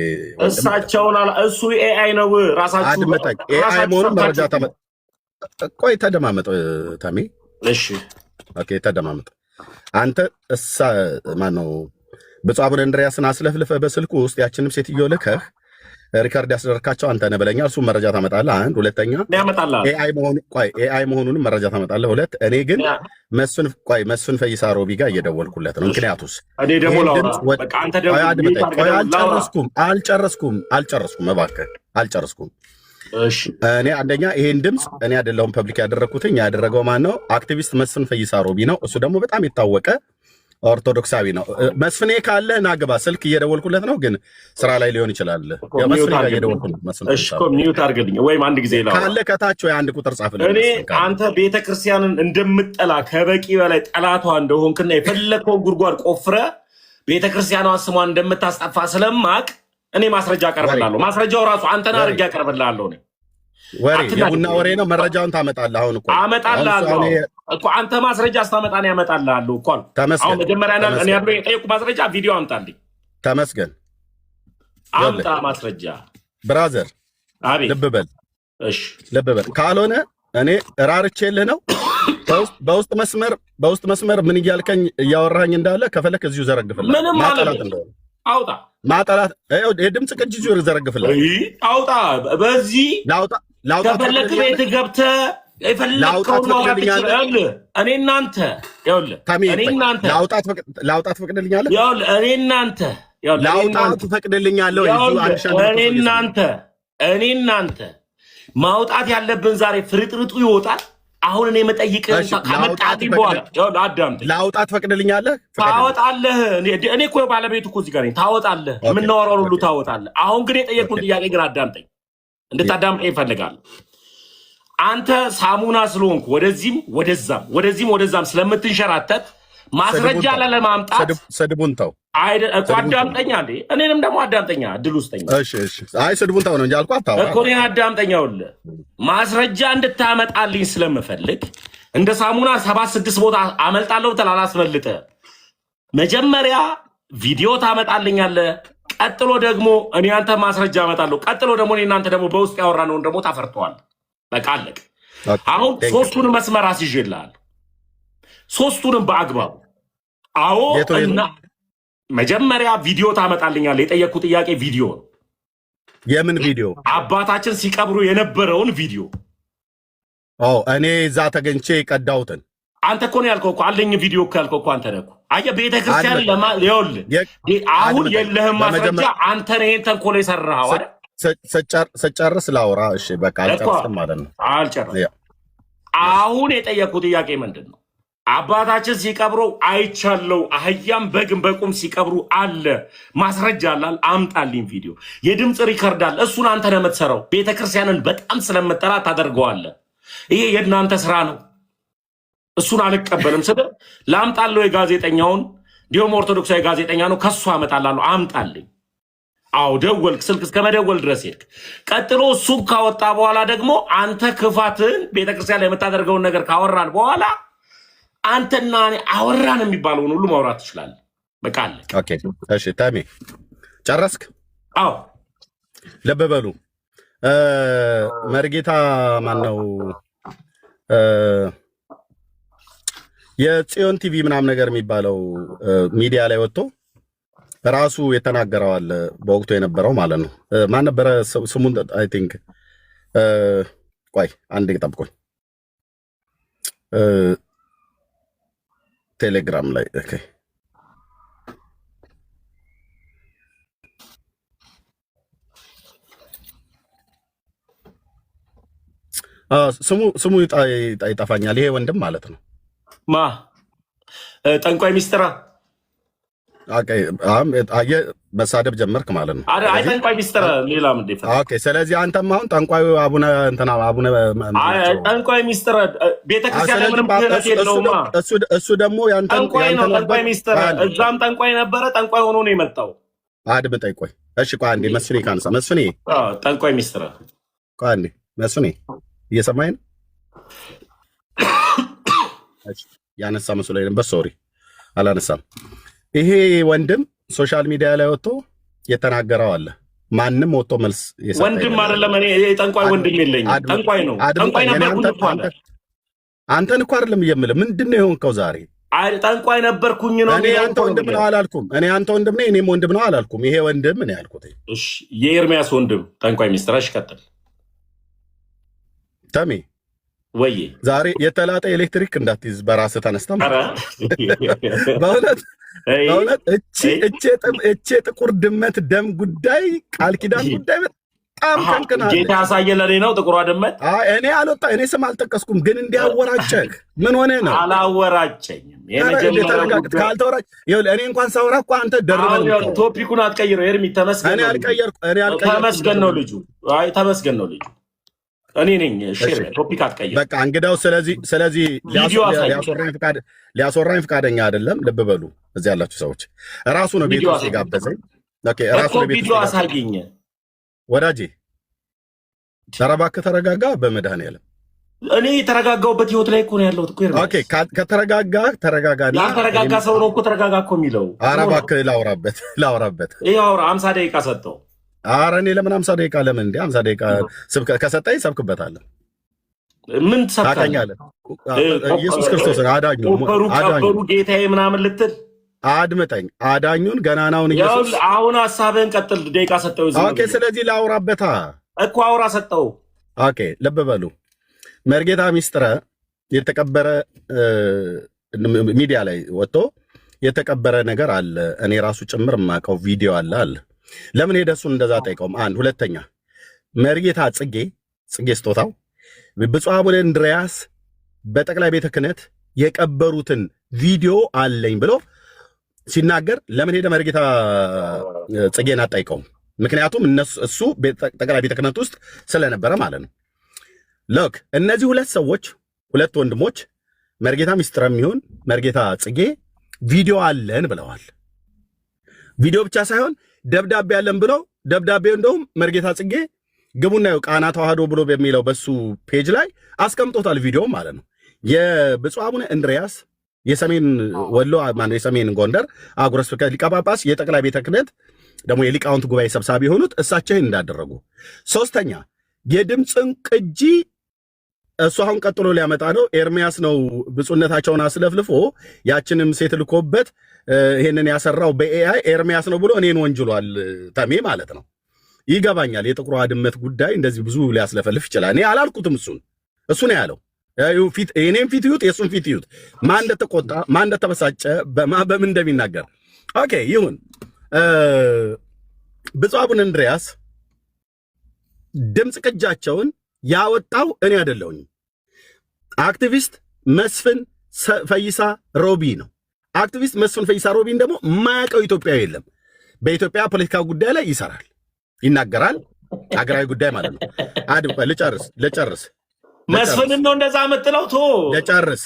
እሳቸውን እሱ ኤአይ ነው ራሳችሁ አድምጠኝ ኤአይ መሆኑን መረጃ ቆይ ተደማመጥ ታሜ እሺ ኦኬ ተደማመጥ አንተ ማነው ብፁዕ አቡነ እንድርያስን አስለፍልፈህ በስልኩ ውስጥ ያችንም ሴትዮ ልከህ ሪካርድ ያስደረካቸው አንተ ነህ በለኛል እሱ መረጃ ታመጣለህ አንድ ሁለተኛ ኤአይ መሆኑንም መረጃ ታመጣለህ ሁለት እኔ ግን መስፍን ፈይሳ ሮቢ ጋር እየደወልኩለት ነው ምክንያቱስ እኔ ደግሞ በቃ አንተ ደግሞ አልጨረስኩም እባክህ አልጨረስኩም እኔ አንደኛ ይሄን ድምጽ እኔ አይደለሁም ፐብሊክ ያደረኩትኝ ያደረገው ማን ነው አክቲቪስት መስፍን ፈይሳ ሮቢ ነው እሱ ደግሞ በጣም የታወቀ ኦርቶዶክሳዊ ነው መስፍኔ ካለ ናግባ ስልክ እየደወልኩለት ነው ግን ስራ ላይ ሊሆን ይችላል መስፍኔ ጋር እየደወልኩለት መስፍን እሺ ሚዩት አድርግልኝ ወይም አንድ ጊዜ ይላል ካለ ከታች ወይ አንድ ቁጥር ጻፍልኝ እኔ አንተ ቤተክርስቲያንን እንደምጠላ ከበቂ በላይ ጠላቷ እንደሆንክና የፈለከው ጉድጓድ ቆፍረ ቤተክርስቲያኗ ስሟን እንደምታስጠፋ ስለማቅ እኔ ማስረጃ አቀርብልሃለሁ። ማስረጃው ራሱ አንተና አድርጌ አቀርብልሃለሁ። እኔ ወሬ የቡና ወሬ ነው። መረጃውን ታመጣለህ። አሁን እኮ አመጣልሃለሁ እኮ አንተ ማስረጃ ስታመጣ ነው ያመጣልሃለሁ እኮ። አሁን መጀመሪያ እኔ ያለው የጠየቁ ማስረጃ ቪዲዮ አምጣልኝ። ተመስገን አምጣ ማስረጃ ብራዘር። አቤት። ልብ በል እሺ፣ ልብ በል። ካልሆነ እኔ እራርቼልህ ነው። በውስጥ መስመር ምን እያልከኝ እያወራኝ እንዳለ ከፈለክ እዚሁ ዘረግፍልህ። ምንም ማለት ነው። አውጣ ማጠላት የድምፅ ቅጅ እዚሁ ዘረግፍልህ። አውጣ። በዚህ ላውጣ ከፈለክ ቤት ገብተህ የፈለከውን ማውራት ትችላለህ። እኔ እናንተ ላውጣት ፈቅድልኛለህ? እኔ እናንተ ላውጣት ፈቅድልኛለህ? እኔ እናንተ ማውጣት ያለብን ዛሬ ፍርጥርጡ ይወጣል። አሁን እኔ መጠይቅህን ከመጣልኝ በኋላ አዳምጠኝ። ላውጣት ፈቅድልኛለህ? ታወጣለህ። እኔ እኮ ባለቤቱ እኮ እዚህ ጋር ነኝ። ታወጣለህ። የምናወራውን ሁሉ ታወጣለህ። አሁን ግን የጠየቅኩን ጥያቄ ግን አዳምጠኝ፣ እንድታዳምጠኝ ይፈልጋል። አንተ ሳሙና ስለሆንኩ ወደዚህም ወደዛም ስለምትንሸራተት ማስረጃ ለማምጣት ስድቡን ተው እኮ አዳምጠኛ እንዴ። እኔንም ደግሞ አዳምጠኛ እድል ውስጠኛ። አይ ስድቡን ተው ነው እንጂ አልኩህ። አታውራ እኮ እኔን አዳምጠኛ። ማስረጃ እንድታመጣልኝ ስለምፈልግ እንደ ሳሙና 7-6 ቦታ አመልጣለሁ ብትል አላስመልጥህ። መጀመሪያ ቪዲዮ ታመጣልኛለህ። ቀጥሎ ደግሞ እኔ አንተ ማስረጃ አመጣለሁ። ቀጥሎ ደግሞ እኔ እናንተ ደግሞ በውስጥ ያወራነውን ደግሞ ታፈርተዋል። በቃ አለቅ። አሁን ሶስቱንም መስመር አስይዤልሃለሁ። ሶስቱንም በአግባቡ አዎ። እና መጀመሪያ ቪዲዮ ታመጣልኛለህ። የጠየቅኩ ጥያቄ ቪዲዮ ነው። የምን ቪዲዮ? አባታችን ሲቀብሩ የነበረውን ቪዲዮ። እኔ እዛ ተገኝቼ የቀዳሁትን። አንተ እኮ ነው ያልከው እኮ አለኝ ቪዲዮ እኮ ያልከው እኮ አንተ ነህ እኮ። አየህ ቤተክርስቲያን ይኸውልህ፣ አሁን የለህም ማስረጃ። አንተ ነህ ይሄን ተንኮል የሰራኸው አይደል? ስጨርስ ላውራ። እሺ በቃ አልጨርስም ማለት ነው። አልጨርስም። አሁን የጠየቅኩ ጥያቄ ምንድን ነው? አባታችን ሲቀብሩ አይቻለው። አህያም በግን በቁም ሲቀብሩ አለ። ማስረጃ አላል። አምጣልኝ ቪዲዮ፣ የድምፅ ሪከርድ አለ። እሱን አንተ ነህ የምትሰራው። ቤተክርስቲያንን በጣም ስለምጠራ ታደርገዋለህ። ይሄ የእናንተ ስራ ነው። እሱን አልቀበልም። ስለ ላምጣለው የጋዜጠኛውን እንዲሁም ኦርቶዶክሳዊ ጋዜጠኛ ነው። ከሱ አመጣላለሁ። አምጣልኝ። አዎ ደወልክ፣ ስልክ እስከ መደወል ድረስ ሄድክ። ቀጥሎ እሱን ካወጣ በኋላ ደግሞ አንተ ክፋትን ቤተክርስቲያን ላይ የምታደርገውን ነገር ካወራን በኋላ አንተና እኔ አወራን የሚባለውን ሁሉ ማውራት ትችላለህ። በቃ አለቅ። ኦኬ እሺ። ታሜ ጨረስክ? አዎ። ልብ በሉ። መርጌታ ማነው የጽዮን ቲቪ ምናምን ነገር የሚባለው ሚዲያ ላይ ወጥቶ ራሱ የተናገረዋል። በወቅቱ የነበረው ማለት ነው። ማን ነበረ ስሙን? አይ ቲንክ ቆይ አንዴ ጠብቆኝ ቴሌግራም ላይ ኦኬ። ስሙ ይጠፋኛል። ይሄ ወንድም ማለት ነው። ማ ጠንቋይ ሚስጥራ መሳደብ ጀመርክ ማለት ነው። አይ ጠንቋይ ሚስጥራ ሌላ ምን ይፈታ? ኦኬ። ስለዚህ አንተም አሁን ጠንቋዩ አቡነ ጠንቋይ ሚስጥራ ቤተክርስቲያን ምንም ክህነት የለውም። እሱ ደግሞ ጠንቋይ ሚስጥራ እዛም ጠንቋይ ነበረ። ጠንቋይ ሆኖ ነው የመጣው። አድምጠኝ ቆይ። እሺ ቆይ አንዴ መስፍኔ ካንሳ። መስፍኔ ጠንቋይ ሚስጥራ ቆይ አንዴ መስፍኔ እየሰማኝ ነው? ያነሳ መስሎኝ ነበር። ሶሪ አላነሳም። ይሄ ወንድም ሶሻል ሚዲያ ላይ ወጥቶ የተናገረው አለ። ማንም ወጥቶ መልስ ወንድም አይደለም። እኔ ጠንቋይ ወንድም የለኝም። ጠንቋይ ነው። ጠንቋይ ነበርኩኝ እኮ አለ። አንተን እኮ አይደለም የምልህ። ምንድነው የሆንከው ዛሬ? ጠንቋይ ነበርኩኝ ነው። እኔ አንተ ወንድም ነው አላልኩም። እኔ አንተ ወንድም ነኝ፣ እኔም ወንድም ነው አላልኩም። ይሄ ወንድም ነው ያልኩት። እሺ የኤርሚያስ ወንድም ጠንቋይ ሚስጥራሽ ቀጥል። ተሜ ወይ ዛሬ የተላጠ ኤሌክትሪክ እንዳትይዝ በራስህ ተነስተህ በእውነት እቼ ጥቁር ድመት ደም ጉዳይ ቃል ኪዳን ጉዳይ በጣም ከንክናል። ጌታ ያሳየ ለኔ ነው ጥቁሯ ድመት። እኔ አልወጣ እኔ ስም አልጠቀስኩም፣ ግን እንዲያወራጨህ ምን ሆነ ነው? አላወራጨኝም። ካልተወራጭ እኔ እንኳን ሳወራ እኮ አንተ ደርበህ ቶፒኩን አትቀይረው። ኤርሚ ተመስገን ነው። ተመስገን ነው ልጁ። አይ ተመስገን ነው ልጁ። እኔ ነኝ ቶፒክ አትቀይር። በቃ እንግዳው ስለዚህ ሊያስወራኝ ፈቃደኛ አይደለም። ልብ በሉ እዚህ ያላችሁ ሰዎች። ራሱ ነው ቤት ውስጥ የጋበዘኝ። ኦኬ ራሱ ለቤት ቪዲዮ አሳየኝ ወዳጄ። ተረባከ ተረጋጋ በመድኃኒዓለም እኔ የተረጋጋውበት ህይወት ላይ እኮ ነው ያለሁት እኮ። ኦኬ ከተረጋጋ ተረጋጋና ያልተረጋጋ ሰው ነው እኮ ተረጋጋ እኮ የሚለው። ኧረ እባክህ ላውራበት ይኸው አውራ 50 ደቂቃ ሰጠው። ኧረ እኔ ለምን 50 ደቂቃ ለምን እንደ 50 ደቂቃ ስብከት ከሰጠኝ ሰብክበታለሁ። ምን ትሰብካለህ? ኢየሱስ ክርስቶስ አዳኙ ቀበሩ ጌታዬ ምናምን ልትል አድምጠኝ። አዳኙን ገናናውን ኢየሱስ አሁን ሐሳብህን ቀጥል። ደቂቃ ሰጠው። ኦኬ ስለዚህ ላውራበታ እኮ አውራ ሰጠው። ኦኬ ልብ በሉ መርጌታ ሚስጥረ የተቀበረ ሚዲያ ላይ ወጥቶ የተቀበረ ነገር አለ። እኔ ራሱ ጭምር የማውቀው ቪዲዮ አለ። ለምን ሄደ እሱን እንደዛ ጠይቀውም? አንድ ሁለተኛ መርጌታ ጽጌ ስጦታው ብፁዕ አቡነ እንድርያስ በጠቅላይ ቤተ ክህነት የቀበሩትን ቪዲዮ አለኝ ብሎ ሲናገር ለምን ሄደ መርጌታ ጽጌን አጠይቀውም? ምክንያቱም እሱ ጠቅላይ ቤተ ክህነት ውስጥ ስለነበረ ማለት ነው። ሎክ እነዚህ ሁለት ሰዎች ሁለት ወንድሞች መርጌታ ሚስጥረም ይሁን መርጌታ ጽጌ ቪዲዮ አለን ብለዋል። ቪዲዮ ብቻ ሳይሆን ደብዳቤ አለን ብለው ደብዳቤው እንደውም መርጌታ ጽጌ ግቡና ቃና ተዋህዶ ብሎ በሚለው በሱ ፔጅ ላይ አስቀምጦታል። ቪዲዮ ማለት ነው። የብፁዕ አቡነ እንድርያስ የሰሜን ወሎ ማነው የሰሜን ጎንደር አህጉረ ስብከት ሊቀ ጳጳስ የጠቅላይ ቤተ ክህነት ደግሞ የሊቃውንት ጉባኤ ሰብሳቢ የሆኑት እሳቸው እንዳደረጉ። ሶስተኛ የድምፅን ቅጂ እሱ አሁን ቀጥሎ ሊያመጣ ነው። ኤርሚያስ ነው ብፁዕነታቸውን አስለፍልፎ ያችንም ሴት ልኮበት ይሄንን ያሰራው በኤአይ ኤርሚያስ ነው ብሎ እኔን ወንጅሏል። ተሜ ማለት ነው። ይገባኛል። የጥቁሯ ድመት ጉዳይ እንደዚህ ብዙ ሊያስለፈልፍ ይችላል። እኔ አላልኩትም። እሱ ነው ያለው። እኔም ፊት ይዩት፣ የእሱን ፊት ይዩት። ማን እንደተቆጣ ማን እንደተበሳጨ በምን እንደሚናገር ኦኬ ይሁን። ብፁዕ አቡነ እንድርያስ ድምፅ ቅጃቸውን ያወጣው እኔ አይደለሁኝ። አክቲቪስት መስፍን ፈይሳ ሮቢ ነው። አክቲቪስት መስፍን ፈይሳ ሮቢን ደግሞ ማያውቀው ኢትዮጵያዊ የለም። በኢትዮጵያ ፖለቲካ ጉዳይ ላይ ይሰራል፣ ይናገራል። ሀገራዊ ጉዳይ ማለት ነው። ልጨርስ። መስፍን ነው እንደዛ የምትለው? ቶ ልጨርስ።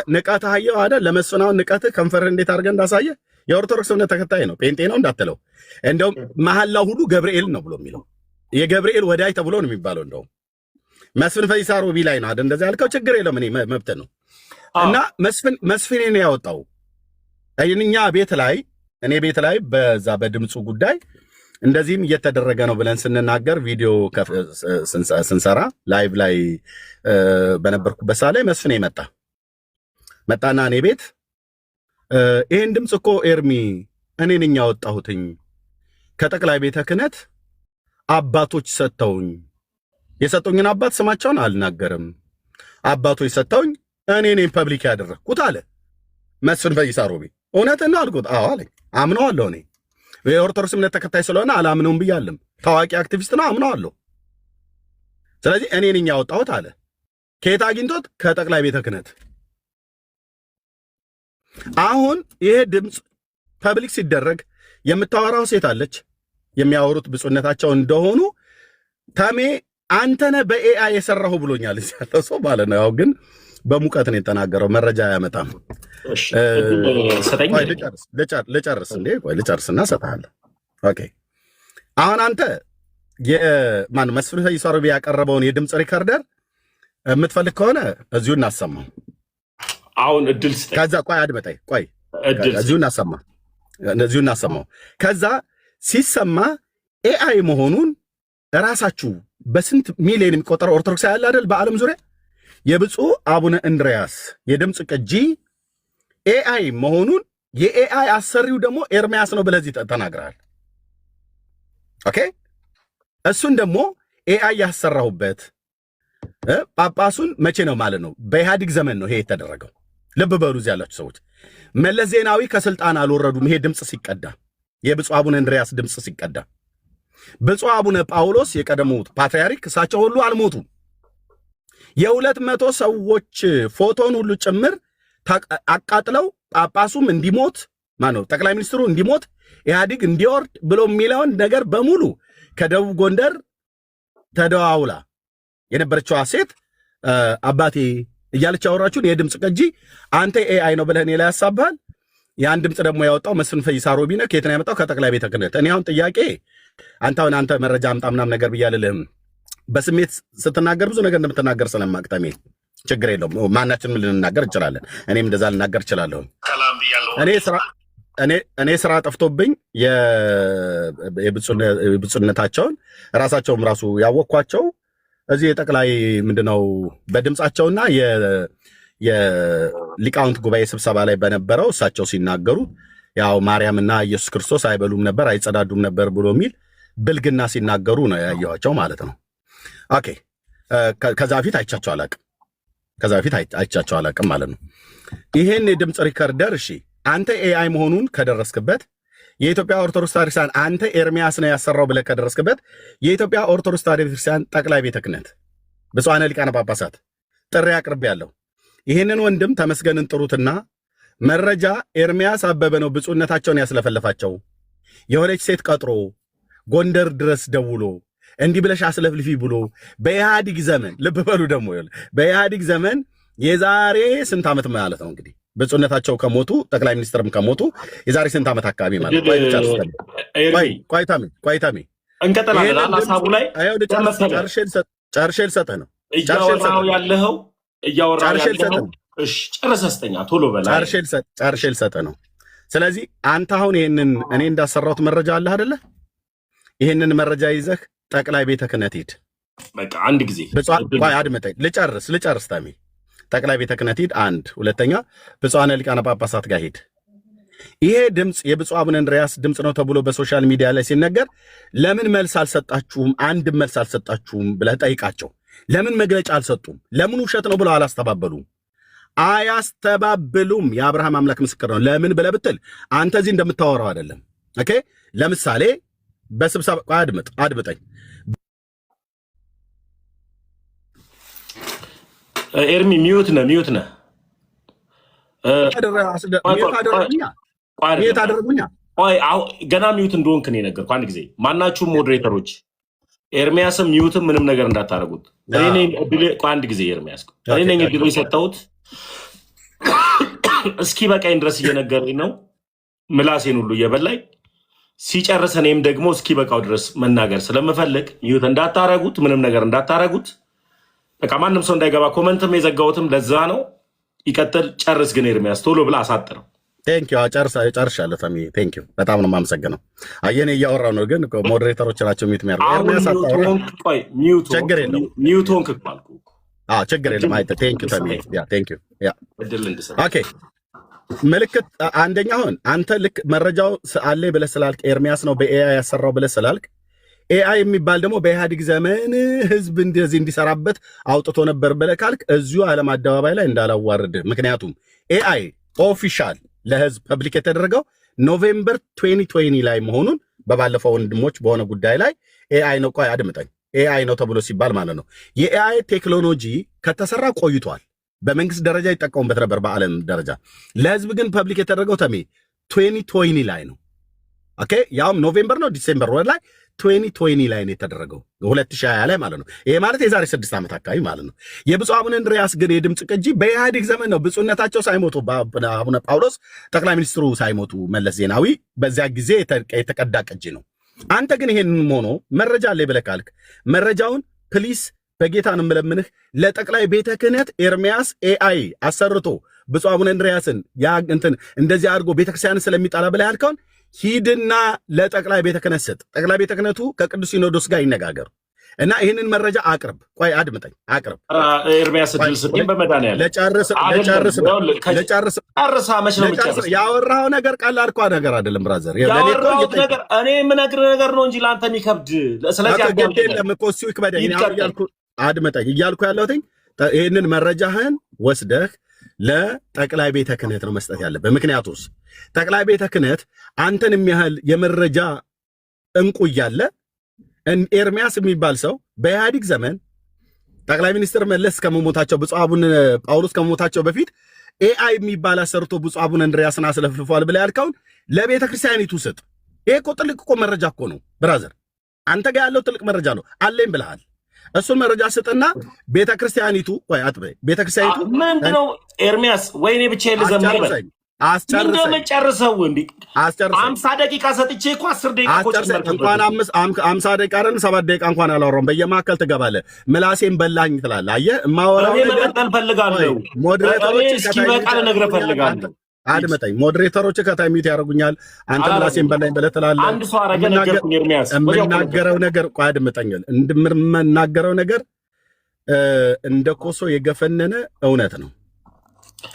ንቀት አየው አይደል? ለመስፍናውን ንቀትህ ከንፈርህ እንዴት አድርገህ እንዳሳየ የኦርቶዶክስ እምነት ተከታይ ነው፣ ጴንጤ ነው እንዳትለው። እንደውም መሐላው ሁሉ ገብርኤል ነው ብሎ የሚለው የገብርኤል ወዳጅ ተብሎ ነው የሚባለው። እንደውም መስፍን ፈይሳ ሮቢ ላይ ነው አይደል እንደዛ ያልከው። ችግር የለውም፣ እኔ መብት ነው። እና መስፍን ነው ያወጣው። እኛ እኔ ቤት ላይ በዛ በድምፁ ጉዳይ እንደዚህም እየተደረገ ነው ብለን ስንናገር ቪዲዮ ስንሰራ ላይቭ ላይ በነበርኩበት ሰዓት ላይ መስፍኔ መጣና እኔ ቤት ይህን ድምፅ እኮ ኤርሚ እኔ ነኝ ያወጣሁትኝ ከጠቅላይ ቤተ ክህነት አባቶች የሰጠውኝን አባት ስማቸውን አልናገርም፣ አባቶች ሰጥተውኝ እኔ ነኝ ፐብሊክ ያደረግኩት አለ መስፍን ፈይሳ ሮቢ። እውነትን ነው አልኩት። አዎ አለኝ። አምነዋለሁ። እኔ የኦርቶዶክስ እምነት ተከታይ ስለሆነ አላምነውም ብያለም። ታዋቂ አክቲቪስት ነው፣ አምነዋለሁ። ስለዚህ እኔ ነኝ ያወጣሁት አለ። ከየት አግኝቶት? ከጠቅላይ ቤተ ክህነት። አሁን ይሄ ድምፅ ፐብሊክ ሲደረግ የምታወራው ሴት አለች፣ የሚያወሩት ብፁዕነታቸው እንደሆኑ ተሜ አንተነ በኤአይ የሰራሁ ብሎኛል ያለው ሰው ማለት ነው። ያው ግን በሙቀት ነው የተናገረው፣ መረጃ አያመጣም። ልጨርስ ልጨርስና እሰጥሃለሁ። ኦኬ አሁን አንተ መስፍን ፈይሳ ሮቢ ያቀረበውን የድምፅ ሪከርደር የምትፈልግ ከሆነ እዚሁ እናሰማው። አሁን እድል ስጠኝ። ከዛ አድመጠኝ፣ እዚሁ እናሰማው። ከዛ ሲሰማ ኤአይ መሆኑን እራሳችሁ በስንት ሚሊዮን የሚቆጠረው ኦርቶዶክስ ያለ አይደል በዓለም ዙሪያ የብፁዕ አቡነ እንድርያስ የድምፅ ቅጂ ኤአይ መሆኑን የኤአይ አሰሪው ደግሞ ኤርሚያስ ነው ብለዚህ ተናግረሃል። ኦኬ እሱን ደግሞ ኤአይ ያሰራሁበት ጳጳሱን መቼ ነው ማለት ነው? በኢህአዲግ ዘመን ነው ይሄ የተደረገው። ልብ በሉ እዚህ ያላችሁ ሰዎች፣ መለስ ዜናዊ ከስልጣን አልወረዱም። ይሄ ድምፅ ሲቀዳ የብፁዕ አቡነ እንድርያስ ድምፅ ሲቀዳ ብፁዕ አቡነ ጳውሎስ የቀደሙት ፓትርያርክ እሳቸው ሁሉ አልሞቱም። የ200 ሰዎች ፎቶን ሁሉ ጭምር አቃጥለው ጳጳሱም እንዲሞት ጠቅላይ ሚኒስትሩ እንዲሞት ኢህአዲግ እንዲወርድ ብሎ የሚለውን ነገር በሙሉ ከደቡብ ጎንደር ተደዋውላ የነበረችዋ ሴት አባቴ እያለች ያወራችሁን የድምፅ ቅጂ አንተ ኤአይ ነው ብለህ እኔ ላይ ያሳብሃል። ያን ድምፅ ደግሞ ያወጣው መስፍን ፈይሳ ሮቢነ ከየት ነው ያመጣው? ከጠቅላይ ቤተ ክህነት። እኔ አሁን ጥያቄ አንተ መረጃ አምጣ ምናምን ነገር ብያልልህም በስሜት ስትናገር ብዙ ነገር እንደምትናገር ስለማቅጠሜ ችግር የለውም። ማናችንም ልንናገር እንችላለን። እኔም እንደዛ ልናገር እችላለሁ። እኔ ስራ ጠፍቶብኝ የብፁዕነታቸውን ራሳቸውም ራሱ ያወቅኳቸው እዚህ የጠቅላይ ምንድነው በድምፃቸውና የሊቃውንት ጉባኤ ስብሰባ ላይ በነበረው እሳቸው ሲናገሩ ያው ማርያምና ኢየሱስ ክርስቶስ አይበሉም ነበር አይጸዳዱም ነበር ብሎ የሚል ብልግና ሲናገሩ ነው ያየኋቸው ማለት ነው። ኦኬ ከዛ በፊት አይቻቸው አላቅም ማለት ነው። ይሄን የድምፅ ሪከርደር እሺ አንተ ኤአይ መሆኑን ከደረስክበት የኢትዮጵያ ኦርቶዶክስ ተዋሕዶ ቤተክርስቲያን አንተ ኤርሚያስ ነው ያሰራው ብለህ ከደረስክበት የኢትዮጵያ ኦርቶዶክስ ተዋሕዶ ቤተክርስቲያን ጠቅላይ ቤተ ክህነት ብፁዓን ሊቃነ ጳጳሳት ጥሪ አቅርቤያለሁ። ይህንን ወንድም ተመስገንን ጥሩትና መረጃ ኤርሚያስ አበበ ነው ብፁዕነታቸውን ያስለፈለፋቸው የሆነች ሴት ቀጥሮ ጎንደር ድረስ ደውሎ እንዲህ ብለሽ አስለፍልፊ ብሎ በኢህአዲግ ዘመን ልብ በሉ ደግሞ በኢህአዲግ ዘመን የዛሬ ስንት ዓመት ማለት ነው እንግዲህ ብፁዕነታቸው ከሞቱ ጠቅላይ ሚኒስትርም ከሞቱ የዛሬ ስንት ዓመት አካባቢ ማለት ነው። ቆይታሚ እንቀጥላለን። ሐሳቡ ላይ ጨርሼ ልሰጥህ ነው እያወራሁ ያለኸው እሺ ጨርሰህ ስጠኛ ቶሎ በላይ ጨርሼ ልሰጥህ ነው። ስለዚህ አንተ አሁን ይሄንን እኔ እንዳሰራሁት መረጃ አለህ አይደለ? ይሄንን መረጃ ይዘህ ጠቅላይ ቤተ ክህነት ሂድ። በቃ አንድ ጊዜ አድምጠኝ ልጨርስ ታሚ ጠቅላይ ቤተ ክህነት ሂድ። አንድ ሁለተኛ ብፁዓን ሊቃነ ጳጳሳት ጋር ሂድ። ይሄ ድምፅ የብፁዕ አቡነ እንድርያስ ድምፅ ነው ተብሎ በሶሻል ሚዲያ ላይ ሲነገር ለምን መልስ አልሰጣችሁም? አንድም መልስ አልሰጣችሁም ብለህ ጠይቃቸው። ለምን መግለጫ አልሰጡም? ለምን ውሸት ነው ብለው አላስተባበሉም? አያስተባብሉም። የአብርሃም አምላክ ምስክር ነው። ለምን ብለህ ብትል አንተ እዚህ እንደምታወራው አይደለም። ኦኬ ለምሳሌ በስብሰባ አድምጠኝ ኤርሚ ሚዩት ነህ ገና ሚዩት እንደሆንክ ነው የነገርኩህ። አንድ ጊዜ ማናችሁም ሞዴሬተሮች ኤርሚያስም ሚዩትም ምንም ነገር እንዳታረጉት። አንድ ጊዜ ኤርሚያስ እኔ ነኝ እድሉ የሰጠሁት። እስኪ በቃኝ ድረስ እየነገረኝ ነው፣ ምላሴን ሁሉ እየበላኝ ሲጨርስ እኔም ደግሞ እስኪ በቃው ድረስ መናገር ስለምፈልግ ሚዩት እንዳታረጉት፣ ምንም ነገር እንዳታረጉት። በቃ ማንም ሰው እንዳይገባ ኮመንትም የዘጋሁትም ለዛ ነው። ይቀጥል ጨርስ ግን ኤርሚያስ ቶሎ ብላ አሳጥረው። ቴንኪው ጨርሻለሁ። ታሚ ቴንኪው በጣም ነው የማመሰግነው። አየኔ እያወራሁ ነው ግን ሞዴሬተሮች ናቸው ሚዩት የሚያደርጉት። ኤርሚያስ ችግር የለም ሚዩት ሆንክ ካልኩ ችግር የለም። አይ ቴንኪው ታሚ ቴንኪው ኦኬ ምልክት አንደኛ አሁን አንተ ልክ መረጃው አለ ብለህ ስላልክ ኤርሚያስ ነው በኤአይ ያሰራው ብለህ ስላልክ ኤአይ የሚባል ደግሞ በኢህአዲግ ዘመን ህዝብ እንደዚህ እንዲሰራበት አውጥቶ ነበር ብለህ ካልክ እዚሁ ዓለም አደባባይ ላይ እንዳላዋርድ። ምክንያቱም ኤአይ ኦፊሻል ለህዝብ ፐብሊክ የተደረገው ኖቬምበር 2020 ላይ መሆኑን በባለፈው ወንድሞች በሆነ ጉዳይ ላይ ኤአይ ነው ቆይ አድምጠኝ ኤአይ ነው ተብሎ ሲባል ማለት ነው የኤአይ ቴክኖሎጂ ከተሰራ ቆይቷል። በመንግስት ደረጃ ይጠቀሙበት ነበር በዓለም ደረጃ። ለህዝብ ግን ፐብሊክ የተደረገው ተሜ 2020 ላይ ነው። ኦኬ ያውም ኖቬምበር ነው ዲሴምበር ወር ላይ 2020 ላይ ነው የተደረገው 2020 ላይ ማለት ነው። ይሄ ማለት የዛሬ 6 ዓመት አካባቢ ማለት ነው። የብፁዕ አቡነ እንድርያስ ግን የድምፅ ቅጂ በኢህአዴግ ዘመን ነው። ብፁዕነታቸው ሳይሞቱ አቡነ ጳውሎስ ጠቅላይ ሚኒስትሩ ሳይሞቱ መለስ ዜናዊ በዚያ ጊዜ የተቀዳ ቅጂ ነው። አንተ ግን ይሄንን ሆኖ መረጃ አለ ብለህ ካልክ መረጃውን ፕሊስ በጌታ ነው የምለምንህ ለጠቅላይ ቤተ ክህነት ኤርሚያስ ኤአይ አሰርቶ ብፁዕ አቡነ እንድርያስን ያ እንትን እንደዚህ አድርጎ ቤተክርስቲያንን ስለሚጣላ ብለህ ያልከውን ሂድና ለጠቅላይ ቤተ ክህነት ስጥ። ጠቅላይ ቤተ ክህነቱ ከቅዱስ ሲኖዶስ ጋር ይነጋገሩ እና ይህንን መረጃ አቅርብ። ቆይ አድምጠኝ፣ አቅርብ ኤርሚያስ ድል ስጥኝ በመድኃኒዓለም ለጨርስ ያወራኸው ነገር ቀላል እኮ ነገር አይደለም ብራዘር። ያወራሁት ነገር እኔ የምነግርህ ነገር ነው እንጂ ለአንተ የሚከብድ ስለዚህ የለም እኮ እሱ ይክበደኝ እያልኩ አድምጠኝ እያልኩ ያለሁትኝ ይህንን መረጃህን ወስደህ ለጠቅላይ ቤተ ክህነት ነው መስጠት ያለብህ። ምክንያቱስ ጠቅላይ ቤተ ክህነት አንተን የሚያህል የመረጃ እንቁ እያለ ኤርሚያስ የሚባል ሰው በኢህአዲግ ዘመን ጠቅላይ ሚኒስትር መለስ ከመሞታቸው ብፁዕ አቡነ ጳውሎስ ከመሞታቸው በፊት ኤአይ የሚባል አሰርቶ ብፁዕ አቡነ እንድርያስን አስለፍልፏል ብለህ ያልከውን ለቤተ ክርስቲያኒቱ ስጥ። ይሄ እኮ ጥልቅ እኮ መረጃ እኮ ነው ብራዘር። አንተ ጋር ያለው ጥልቅ መረጃ ነው አለኝ ብለሃል። እሱን መረጃ ስጥና ቤተክርስቲያኒቱ ወይ አጥበይ ቤተክርስቲያኒቱ ምንድነው ኤርሚያስ ወይኔ ብቻ ልዘምር በል አስጨርሰኝ ጨርሰው እንዴ አስጨርሰኝ 50 ደቂቃ ሰጥቼ እኮ 10 ደቂቃ እኮ እንኳን 50 ደቂቃ አይደል 7 ደቂቃ እንኳን አላወራም። በየማከል ትገባለህ ምላሴን በላኝ ትላለህ። አየህ እማወራው ነገር ፈልጋለሁ ሞዴሬተሮች እስኪ በቃ ልነግርህ ፈልጋለሁ። አድመጠኝ ሞዴሬተሮች ከታይሚት ያደርጉኛል። አንተ ምላሴን በላኝ ብለህ ትላለህ። አንድ ሰው አረገ ነገርኩኝ ኤርሚያስ የምናገረው ነገር ቆይ አድመጠኝ እንደምናገረው ነገር እንደ ኮሶ የገፈነነ እውነት ነው።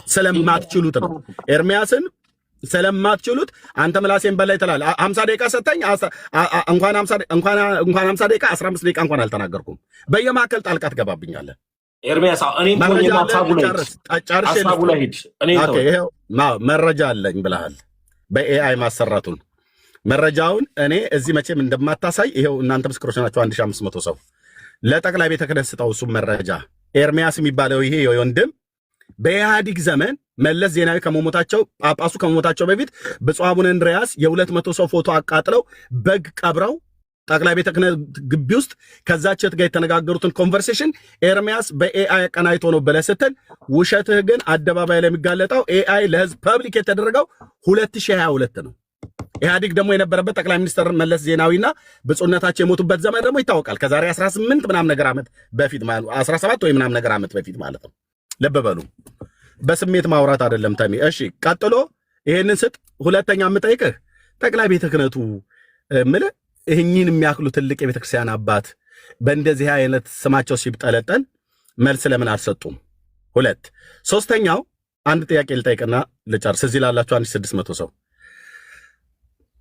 ስለማትችሉት ነው ኤርሚያስን ስለማትችሉት አንተ ምላሴን በላይ ትላለህ። 50 ደቂቃ ሰጠኝ እንኳን 50 ደቂቃ 15 ደቂቃ እንኳን አልተናገርኩም። በየማከል ጣልቃ ትገባብኛለህ ኤርሚያስ። እኔ መረጃ አለኝ ብለሃል በኤአይ ማሰራቱን መረጃውን እኔ እዚህ መቼም እንደማታሳይ ይሄው እናንተ ምስክሮች ናቸው። 1500 ሰው ለጠቅላይ ቤተ ክህነት ስጠው እሱም መረጃ ኤርሚያስ የሚባለው ይሄ ወንድም በኢህአዲግ ዘመን መለስ ዜናዊ ከመሞታቸው ጳጳሱ ከመሞታቸው በፊት ብፁዕ አቡነ እንድርያስ የ200 ሰው ፎቶ አቃጥለው በግ ቀብረው ጠቅላይ ቤተ ክህነት ግቢ ውስጥ ከዛች ጋር የተነጋገሩትን ኮንቨርሴሽን ኤርሚያስ በኤአይ ቀናይቶ ነው ብለህ ስትል ውሸትህ ግን አደባባይ ላይ የሚጋለጠው ኤአይ ለህዝብ ፐብሊክ የተደረገው 2022 ነው። ኢህአዲግ ደግሞ የነበረበት ጠቅላይ ሚኒስትር መለስ ዜናዊና ብፁዕነታቸው የሞቱበት ዘመን ደግሞ ይታወቃል። ከዛሬ 18 ምናምን ነገር ዓመት በፊት ማለት 17 ወይ ምናምን ነገር ዓመት በፊት ማለት ነው። ልብ በሉ። በስሜት ማውራት አይደለም ተሚ። እሺ ቀጥሎ ይሄንን ስጥ። ሁለተኛ የምጠይቅህ ጠቅላይ ቤተ ክህነቱ ምለ እኚህን የሚያክሉ ትልቅ የቤተክርስቲያን አባት በእንደዚህ አይነት ስማቸው ሲብጠለጠል መልስ ለምን አልሰጡም? ሁለት ሶስተኛው አንድ ጥያቄ ልጠይቅና ልጨርስ። እዚህ ላላችሁ 1600 ሰው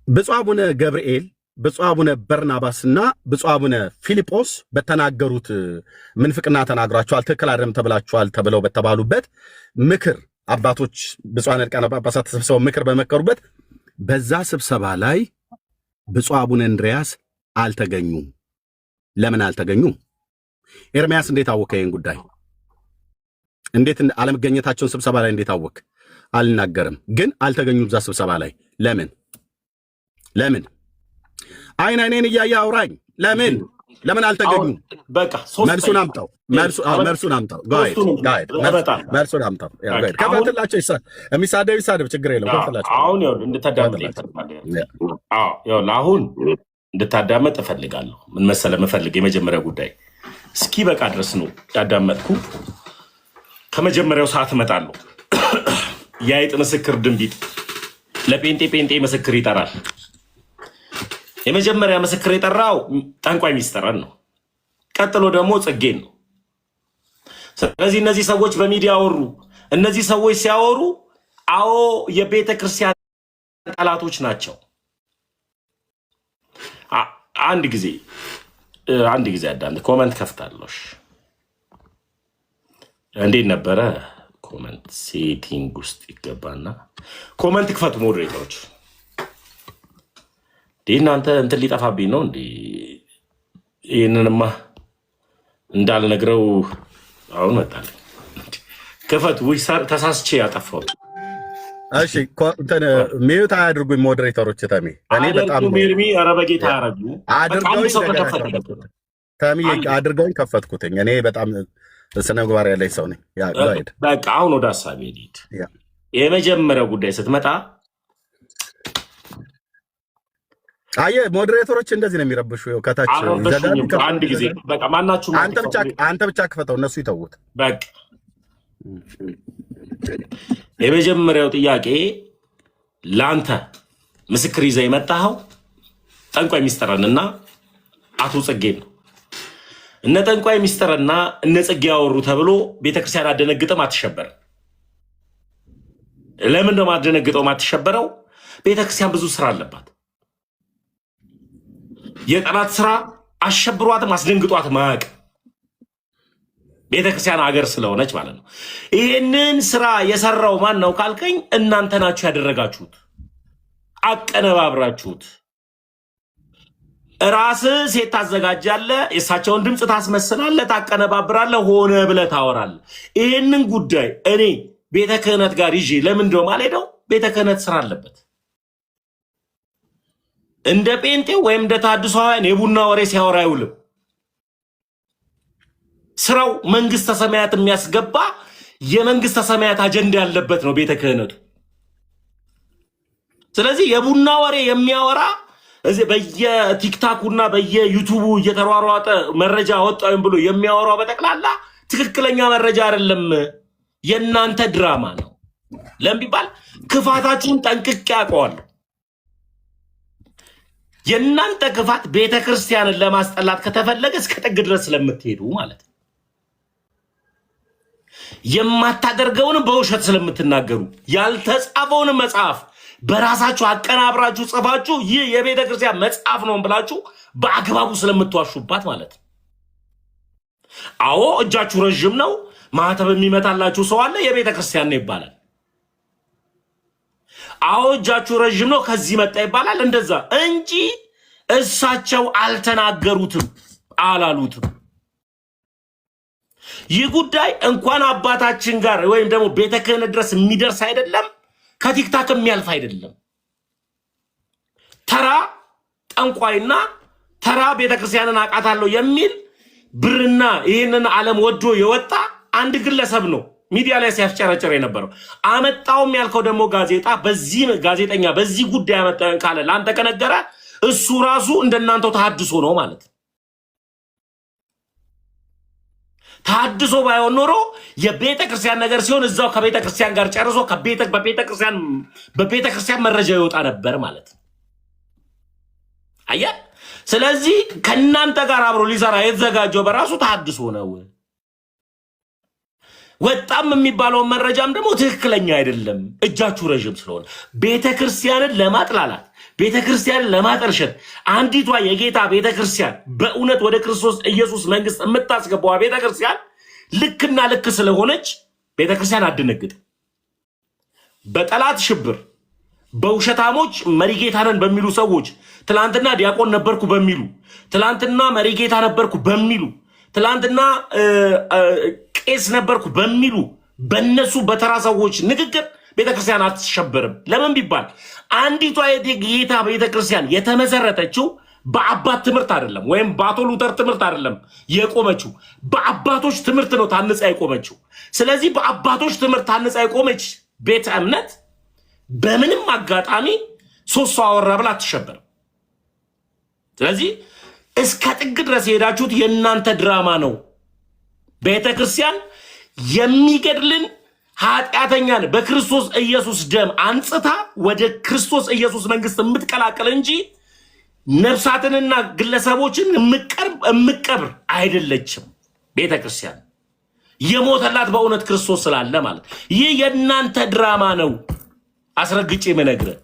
ብፁዕ አቡነ ገብርኤል ብፁዕ አቡነ በርናባስና ብፁዕ አቡነ ፊልጶስ በተናገሩት ምንፍቅና ተናግሯቸዋል፣ ትክክል አይደለም ተብላችኋል ተብለው በተባሉበት ምክር አባቶች ብፁዓን ሊቃነ ጳጳሳት ተሰብስበው ምክር በመከሩበት በዛ ስብሰባ ላይ ብፁዕ አቡነ እንድርያስ አልተገኙም። ለምን አልተገኙም? ኤርሚያስ እንዴት አወከ? ይህን ጉዳይ እንዴት አለመገኘታቸውን ስብሰባ ላይ እንዴት አወክ? አልናገርም፣ ግን አልተገኙም እዛ ስብሰባ ላይ። ለምን አይን አይኔን እያየህ አውራኝ። ለምን አልተገኙም? በቃ መልሱን አምጣው። መልሱን አምጣው። መልሱን አምጣው። ከፈትላቸው የሚሳደብ ይሳደብ፣ ችግር የለም። ከፈትላቸው። አሁን ይኸውልህ እንድታዳምጥ አሁን እንድታዳመጥ እፈልጋለሁ። ምን መሰለህ የምፈልግ የመጀመሪያ ጉዳይ እስኪ በቃ ድረስ ነው ያዳመጥኩ። ከመጀመሪያው ሰዓት እመጣለሁ። የአይጥ ምስክር ድንቢጥ ለጴንጤ ምስክር ይጠራል። የመጀመሪያ ምስክር የጠራው ጠንቋይ ሚስጥርን ነው። ቀጥሎ ደግሞ ጽጌን ነው። ስለዚህ እነዚህ ሰዎች በሚዲያ አወሩ። እነዚህ ሰዎች ሲያወሩ አዎ የቤተ ክርስቲያን ጠላቶች ናቸው። አንድ ጊዜ አዳምጥ። ኮመንት ከፍታለሽ። እንዴት ነበረ? ኮመንት ሴቲንግ ውስጥ ይገባና ኮመንት ክፈቱ ሞዴሬተሮች። እናንተ እንትን ሊጠፋብኝ ነው እንዴ? ይህንንማ እንዳልነግረው አሁን መጣልኝ። ክፈቱ። ተሳስቼ ያጠፋሁት። እሺ እንትን ሚዩት አያድርጉኝ ሞዴሬተሮች። ተሚ እኔ በጣም ሜርሚ ኧረ በጌታ ያረጉ አድርገውኝ ከፈትኩትኝ። እኔ በጣም ስነ ምግባር ያለኝ ሰው ነኝ። በቃ አሁን ወደ ሀሳቤ ልሂድ። የመጀመሪያው ጉዳይ ስትመጣ አየህ ሞዴሬተሮች እንደዚህ ነው የሚረብሹ። ከታች አንድ ጊዜ በቃ ማናችሁም አንተ ብቻ ክፈተው፣ እነሱ ይተውት። በቃ የመጀመሪያው ጥያቄ ለአንተ ምስክር ይዘህ የመጣኸው ጠንቋይ ሚስጥርንና አቶ ጽጌን ነው። እነ ጠንቋይ ሚስጥርና እነ ጽጌ ያወሩ ተብሎ ቤተክርስቲያን አደነግጥም፣ አትሸበርም። ለምን ነው ማደነግጠው ማትሸበረው? ቤተክርስቲያን ብዙ ስራ አለባት። የጠላት ስራ አሸብሯትም አስደንግጧት ማቅ ቤተክርስቲያን ሀገር ስለሆነች ማለት ነው። ይህንን ስራ የሰራው ማን ነው ካልከኝ እናንተ ናችሁ ያደረጋችሁት፣ አቀነባብራችሁት። ራስህ ሴት ታዘጋጃለህ፣ የእሳቸውን ድምፅ ታስመስላለህ፣ ታቀነባብራለህ፣ ሆነ ብለህ ታወራለህ። ይህንን ጉዳይ እኔ ቤተ ክህነት ጋር ይዤ ለምን እንደው ማልሄደው? ቤተ ክህነት ስራ አለበት። እንደ ጴንጤው ወይም እንደ ተሐድሶሃውያን የቡና ወሬ ሲያወራ አይውልም። ስራው መንግስተ ሰማያት የሚያስገባ የመንግስተ ሰማያት አጀንዳ ያለበት ነው ቤተ ክህነቱ። ስለዚህ የቡና ወሬ የሚያወራ እዚህ በየቲክታኩና በየዩቲዩቡ እየተሯሯጠ መረጃ ወጣውን ብሎ የሚያወራው በጠቅላላ ትክክለኛ መረጃ አይደለም፣ የእናንተ ድራማ ነው። ለምን ቢባል ክፋታችሁን ጠንቅቄ አውቀዋለሁ። የእናንተ ክፋት ቤተ ክርስቲያንን ለማስጠላት ከተፈለገ እስከ ጥግ ድረስ ስለምትሄዱ ማለት ነው። የማታደርገውን በውሸት ስለምትናገሩ ያልተጻፈውን መጽሐፍ በራሳችሁ አቀናብራችሁ ጽፋችሁ ይህ የቤተ ክርስቲያን መጽሐፍ ነው ብላችሁ በአግባቡ ስለምትዋሹባት ማለት ነው። አዎ እጃችሁ ረጅም ነው፣ ማህተብ የሚመታላችሁ ሰው አለ፣ የቤተ ክርስቲያን ነው ይባላል። አዎ እጃችሁ ረጅም ነው፣ ከዚህ መጣ ይባላል። እንደዛ እንጂ እሳቸው አልተናገሩትም፣ አላሉትም። ይህ ጉዳይ እንኳን አባታችን ጋር ወይም ደግሞ ቤተ ክህነት ድረስ የሚደርስ አይደለም፣ ከቲክታክ የሚያልፍ አይደለም። ተራ ጠንቋይና ተራ ቤተክርስቲያንን አቃታለሁ የሚል ብርና ይህንን ዓለም ወዶ የወጣ አንድ ግለሰብ ነው ሚዲያ ላይ ሲያስጨረጭር የነበረው። አመጣውም ያልከው ደግሞ ጋዜጣ በዚህ ጋዜጠኛ በዚህ ጉዳይ አመጣውን ካለ ለአንተ ከነገረ እሱ ራሱ እንደናንተው ተሐድሶ ነው ማለት። ተሐድሶ ባይሆን ኖሮ የቤተ ክርስቲያን ነገር ሲሆን እዛው ከቤተ ክርስቲያን ጋር ጨርሶ በቤተ ክርስቲያን መረጃ ይወጣ ነበር ማለት አያ። ስለዚህ ከናንተ ጋር አብሮ ሊሰራ የተዘጋጀው በራሱ ተሐድሶ ነው። ወጣም የሚባለው መረጃም ደግሞ ትክክለኛ አይደለም፣ እጃችሁ ረጅም ስለሆነ ቤተ ክርስቲያንን ለማጥላላት ቤተ ክርስቲያንን ለማጠርሸት አንዲቷ የጌታ ቤተ ክርስቲያን በእውነት ወደ ክርስቶስ ኢየሱስ መንግስት የምታስገባው ቤተ ክርስቲያን ልክና ልክ ስለሆነች ቤተ ክርስቲያን አድነግጥ። በጠላት ሽብር በውሸታሞች መሪጌታንን በሚሉ ሰዎች ትላንትና ዲያቆን ነበርኩ በሚሉ ትላንትና መሪጌታ ነበርኩ በሚሉ ትላንትና ቄስ ነበርኩ በሚሉ በነሱ በተራ ሰዎች ንግግር ቤተክርስቲያን አትሸበርም። ለምን ቢባል አንዲቷ የጌታ ቤተክርስቲያን የተመሰረተችው በአባት ትምህርት አይደለም፣ ወይም በአቶ ሉተር ትምህርት አይደለም የቆመችው፣ በአባቶች ትምህርት ነው ታንጻ የቆመችው። ስለዚህ በአባቶች ትምህርት ታንጻ የቆመች ቤተ እምነት በምንም አጋጣሚ ሶስት ሰው አወራ ብላ አትሸበርም። ስለዚህ እስከ ጥግ ድረስ የሄዳችሁት የእናንተ ድራማ ነው። ቤተክርስቲያን የሚገድልን ኃጢአተኛን በክርስቶስ ኢየሱስ ደም አንጽታ ወደ ክርስቶስ ኢየሱስ መንግስት የምትቀላቀል እንጂ ነፍሳትንና ግለሰቦችን የምትቀብር አይደለችም። ቤተክርስቲያን የሞተላት በእውነት ክርስቶስ ስላለ ማለት ይህ የእናንተ ድራማ ነው። አስረግጬ የምነግርህ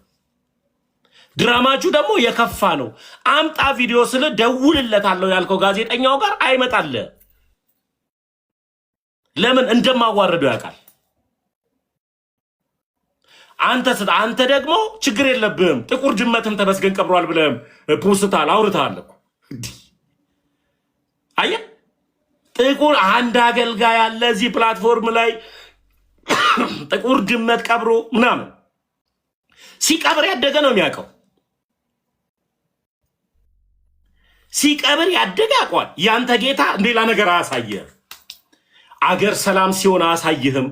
ድራማችሁ ደግሞ የከፋ ነው። አምጣ ቪዲዮ ስለ ደውልለታለሁ ያልከው ጋዜጠኛው ጋር አይመጣልህ። ለምን እንደማዋረደው ያውቃል። አንተ ደግሞ ችግር የለብህም ጥቁር ድመትም ተመስገን ቀብሯል ብለህም ፖስታል አውርተሃል እኮ። አየህ ጥቁር አንድ አገልጋይ ያለ እዚህ ፕላትፎርም ላይ ጥቁር ድመት ቀብሮ ምናምን ሲቀብር ያደገ ነው የሚያውቀው። ሲቀብር ያደገ ያውቀዋል። ያንተ ጌታ ሌላ ነገር አያሳየህም። አገር ሰላም ሲሆን አያሳይህም።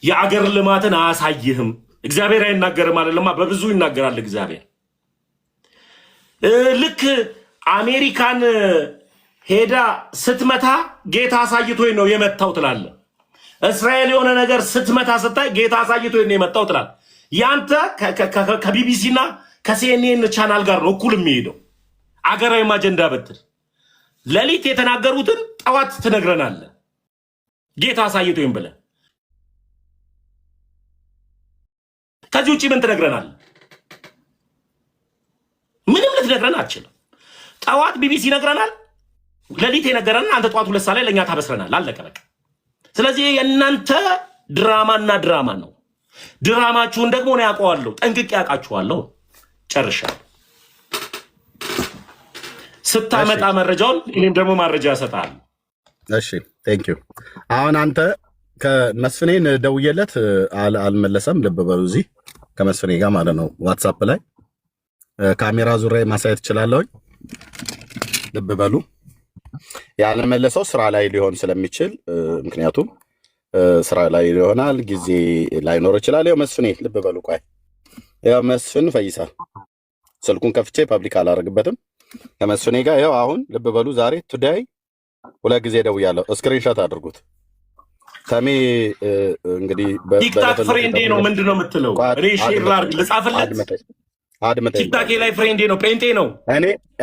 የአገር ልማትን አያሳይህም። እግዚአብሔር አይናገርም አይደለማ፣ በብዙ ይናገራል እግዚአብሔር። ልክ አሜሪካን ሄዳ ስትመታ ጌታ አሳይቶኝ ነው የመታው ትላለ። እስራኤል የሆነ ነገር ስትመታ ስታይ ጌታ አሳይቶኝ ነው የመታው ትላለ። ያንተ ከቢቢሲና ከሲኤንኤን ቻናል ጋር ነው እኩል የሚሄደው። አገራዊ አጀንዳ በትል ሌሊት የተናገሩትን ጠዋት ትነግረናለህ። ጌታ አሳይቶኝ ብለህ ከዚህ ውጪ ምን ትነግረናል? ምንም ልትነግረን አትችልም። ጠዋት ቢቢሲ ይነግረናል፣ ሌሊት የነገረን አንተ ጠዋት 2 ሰዓት ላይ ለኛ ታበስረናል። አለቀ በቃ። ስለዚህ የእናንተ ድራማና ድራማ ነው። ድራማችሁን ደግሞ ነው ያውቀዋለሁ፣ ጠንቅቄ ያውቃችኋለሁ። ጨርሻለሁ። ስታመጣ መረጃውን እኔም ደግሞ ማረጃ እሰጥሃለሁ። እሺ ቴንክ ዩ። አሁን አንተ ከመስፍኔን ደውዬለት አልመለሰም። ልብ በሉ እዚህ ከመስፍኔ ጋር ማለት ነው ዋትሳፕ ላይ ካሜራ ዙሪያ ማሳየት እችላለሁ። ልብ በሉ ያለመለሰው ስራ ላይ ሊሆን ስለሚችል ምክንያቱም ስራ ላይ ይሆናል፣ ጊዜ ላይኖር ይችላል። ያው መስፍኔ ልብ በሉ። ቆይ ያው መስፍን ፈይሳ ስልኩን ከፍቼ ፐብሊክ አላደርግበትም። ከመስፍኔ ጋር ያው አሁን ልብ በሉ። ዛሬ ቱዴይ 2 ጊዜ ደውያለሁ። ስክሪንሾት አድርጉት። ተሜ እንግዲህ ቲክታክ ፍሬንዴ ነው ምንድነው የምትለው? እኔ ሼር ላድርግ ልጻፍለት። ቲክታክ ላይ ፍሬንዴ ነው፣ ጴንጤ ነው።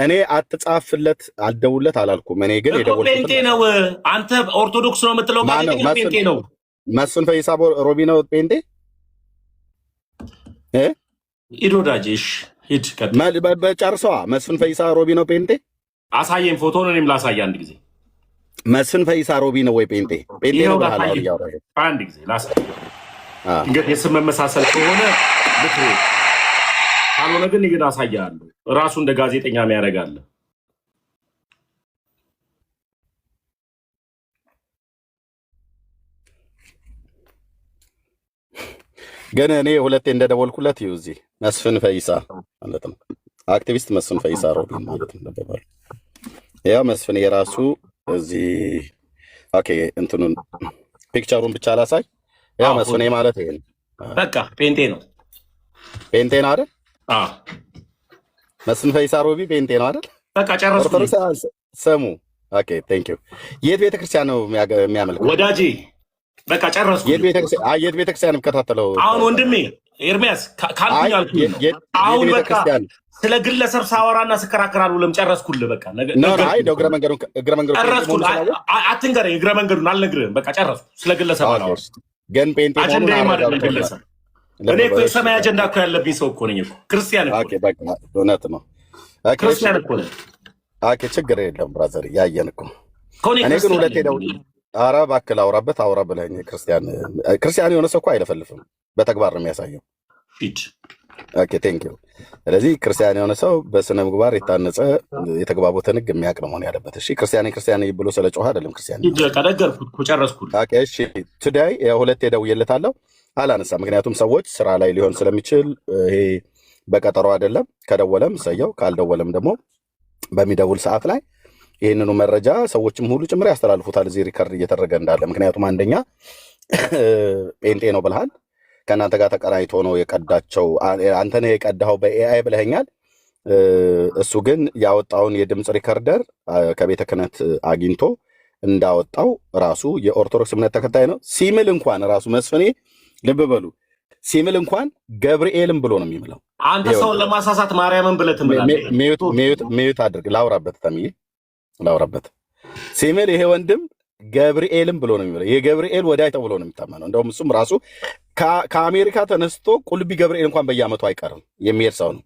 እኔ አትጻፍለት አልደውለት አላልኩም። እኔ ግን የደውልኩት ጴንጤ ነው። አንተ ኦርቶዶክስ ነው የምትለው ማለት ነው። ጴንጤ ነው። መስፍን ፈይሳ ሮቢ ነው ጴንጤ። ሂድ ወዳጅሽ ሂድ። በጨርሰዋ መስፍን ፈይሳ ሮቢ ነው ጴንጤ። አሳየኝ ፎቶን፣ እኔም ላሳየ አንድ ጊዜ። መስፍን ፈይሳ ሮቢ ነው ወይ ጴንጤ? ጴንጤ ነው ብለሃል። አንድ ጊዜ ላሳየ። እንግዲህ የስም መመሳሰል ከሆነ ልክ ካልሆነ ግን ይግድ አሳያለሁ። ራሱ እንደ ጋዜጠኛ የሚያደርጋለ። ግን እኔ ሁለቴ እንደደወልኩለት ይኸው እዚህ መስፍን ፈይሳ ማለት ነው። አክቲቪስት መስፍን ፈይሳ ሮቢ ማለት ነው። ያው መስፍን የራሱ እዚህ ኦኬ፣ እንትኑን ፒክቸሩን ብቻ ላሳይ። ያው መስፍን ማለት ይሄ ነው። በቃ ጴንጤ ነው። ጴንጤ ነው አይደል? መስፍን ፈይሳ ሮቢ ጴንጤ ነው አይደል? በቃ ጨረስኩ። ስሙ ኦኬ፣ ቴንክ ዩ። የት ቤተክርስቲያን ነው የሚያመልከው ወዳጄ? በቃ ጨረስኩ። የት ቤተክርስቲያን የሚከታተለው? አሁን ወንድሜ ኤርሚያስ ካልኩኝ አልኩኝ ነው። አሁን በቃ ስለ ግለሰብ ሳወራና ስከራከራሉ ለም ጨረስኩልህ። በቃ አይ እግረ መንገዱን ጨረስኩ። አትንገረኝ፣ እግረ መንገዱን አልነግርህም። በቃ ጨረስኩ። ስለ ግለሰብ አላወራም። ግን ጴንጤ አጀንዳ ማለት ነው ግለሰብ። እኔ እኮ የሰማይ አጀንዳ እኮ ያለብኝ ሰው እኮ ነኝ እኮ። ክርስቲያን እኮ ኦኬ፣ በቃ እውነት ነው። ክርስቲያን እኮ ነኝ። ኦኬ፣ ችግር የለውም ብራዘር፣ ያየን እኮ። እኔ ግን ሁለቴ ደውል ኧረ እባክህ ላውራበት አውራ ብለኸኝ። ክርስቲያን የሆነ ሰው እኮ አይለፈልፍም፣ በተግባር ነው የሚያሳየው። ኦኬ ቴንክ ዩ። ስለዚህ ክርስቲያን የሆነ ሰው በስነ ምግባር የታነጸ የተግባቦትን ሕግ የሚያውቅ ነው መሆን ያለበት። እሺ ክርስቲያን ብሎ ስለ ጮኸ አይደለም ክርስቲያን። ነገርኩት እኮ ጨረስኩት። ኦኬ እሺ። ቱዴይ ሁለቴ ደውዬለታለሁ አላነሳም። ምክንያቱም ሰዎች ስራ ላይ ሊሆን ስለሚችል ይሄ በቀጠሮ አይደለም። ከደወለም ሰየው፣ ካልደወለም ደግሞ በሚደውል ሰዓት ላይ ይህንኑ መረጃ ሰዎችም ሁሉ ጭምር ያስተላልፉታል፣ እዚህ ሪከርድ እየተደረገ እንዳለ። ምክንያቱም አንደኛ ጴንጤ ነው ብልሃል፣ ከእናንተ ጋር ተቀናይቶ ነው የቀዳቸው። አንተ ነህ የቀዳኸው በኤአይ ብለኸኛል። እሱ ግን ያወጣውን የድምፅ ሪከርደር ከቤተ ክህነት አግኝቶ እንዳወጣው ራሱ የኦርቶዶክስ እምነት ተከታይ ነው ሲምል እንኳን ራሱ መስፍኔ ልብ በሉ ሲምል እንኳን ገብርኤልም ብሎ ነው የሚምለው። አንተ ሰውን ለማሳሳት ማርያምን ብለህ ትምላለህ። ሚዩት አድርግ ላውራበት ተምዬ ላውራበት ሲምል ይሄ ወንድም ገብርኤልም ብሎ ነው የሚለው። የገብርኤል ወዳጅ ተብሎ ነው የሚታመነው። እንደውም እሱም ራሱ ከአሜሪካ ተነስቶ ቁልቢ ገብርኤል እንኳን በየዓመቱ አይቀርም የሚሄድ ሰው ነው።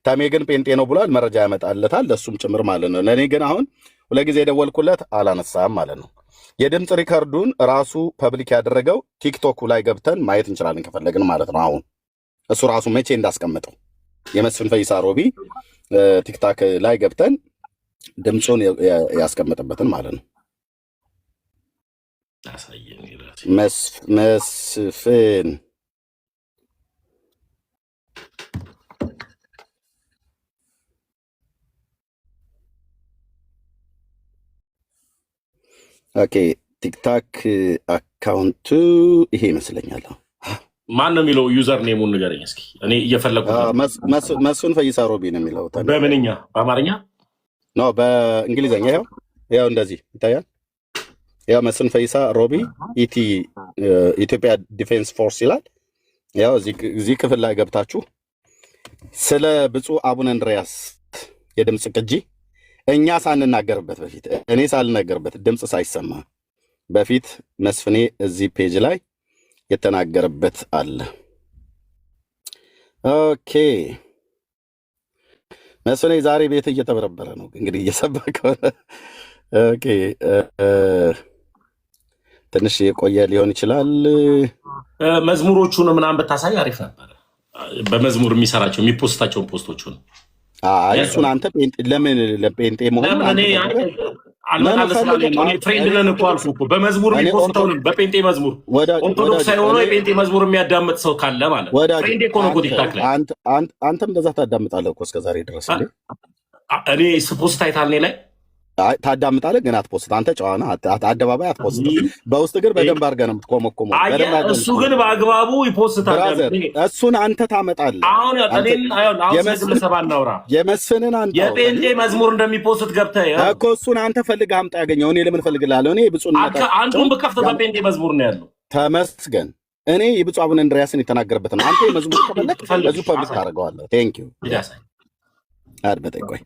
ተሜ ግን ጴንጤ ነው ብሏል። መረጃ ያመጣለታል ለእሱም ጭምር ማለት ነው። ለእኔ ግን አሁን 2 ጊዜ የደወልኩለት አላነሳም ማለት ነው። የድምፅ ሪከርዱን ራሱ ፐብሊክ ያደረገው ቲክቶኩ ላይ ገብተን ማየት እንችላለን ከፈለግን ማለት ነው። አሁን እሱ ራሱ መቼ እንዳስቀመጠው የመስፍን ፈይሳ ሮቢ ቲክታክ ላይ ገብተን ድምፁን ያስቀመጠበትን ማለት ነው። መስፍን ኦኬ፣ ቲክታክ አካውንቱ ይሄ ይመስለኛል። ማን ነው የሚለው? ዩዘር ኔሙን ንገረኝ እስኪ። እኔ እየፈለኩት መስፍን ፈይሳ ሮቢ ነው የሚለው። በምንኛ? በአማርኛ ነው በእንግሊዝኛ? ያው እንደዚህ ይታያል። ያው መስፍን ፈይሳ ሮቢ ኢትዮጵያ ዲፌንስ ፎርስ ይላል። ያው እዚህ ክፍል ላይ ገብታችሁ ስለ ብፁዕ አቡነ እንድርያስ የድምፅ ቅጂ እኛ ሳንናገርበት በፊት እኔ ሳልናገርበት ድምፅ ሳይሰማ በፊት መስፍኔ እዚህ ፔጅ ላይ የተናገረበት አለ። ኦኬ መስፍኔ ዛሬ ቤት እየተበረበረ ነው እንግዲህ እየሰበከ። ኦኬ ትንሽ የቆየ ሊሆን ይችላል። መዝሙሮቹን ምናምን ብታሳይ አሪፍ ነበር። በመዝሙር የሚሰራቸው የሚፖስታቸውን ፖስቶቹን እሱን አንተ ለምን ለጴንጤ መሆን ፍሬንድ ነን እኮ አልኩህ እኮ። በመዝሙር የሚፖስተውን በጴንጤ መዝሙር ኦርቶዶክስ ሳይሆን የጴንጤ መዝሙር የሚያዳምጥ ሰው ካለ ማለት ፍሬንዴ እኮ ነው። ቲክታክ ላይ አንተም እንደዛ ታዳምጣለህ እኮ እስከዛሬ ድረስ። እኔ ስፖስት አይታል እኔ ላይ ታዳምጣለህ ግን አትፖስት። አንተ ጨዋና አደባባይ አትፖስት። በውስጥ ግን በደንብ አድርገህ ነው የምትኮመኮመው። እሱ ግን በአግባቡ ይፖስታል። እሱን አንተ ታመጣለህ። አሁን የመስፍንን አንተ የጴንጤ መዝሙር እንደሚፖስት ገብተህ እኮ እሱን አንተ ፈልገህ አምጣ ያገኘው። እኔ ለምን እፈልግልሃለሁ? እኔ ብፁዕነት አንዱን ብከፍት በጴንጤ መዝሙር ነው ያለው። ተመስገን። እኔ የብፁዕ አቡነ እንድርያስን የተናገረበት ነው። አንተ የመዝሙር ከፈለግ በዙ ፐብሊክ ታደርገዋለህ። ቴንክ ዩ አድምጠኝ። ቆይ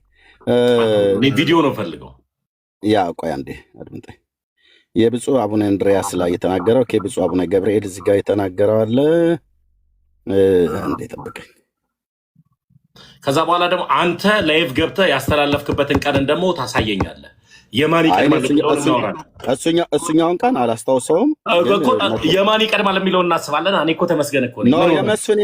ቪዲዮ ነው ፈልገው። ያ ቆይ አንዴ አድምጠኝ። የብፁዕ አቡነ እንድርያስ ላይ የተናገረው ብፁዕ አቡነ ገብርኤል እዚህ ጋር የተናገረው አለ። አንዴ ጠብቀኝ። ከዛ በኋላ ደግሞ አንተ ላይቭ ገብተህ ያስተላለፍክበትን ቀንን ደግሞ ታሳየኛለህ። የማን ይቀድማል እሱኛውን ቀን አላስታውሰውም። የማን ይቀድማል የሚለውን እናስባለን። እኔ እኮ ተመስገን እኮ ነኝ። የመስፍን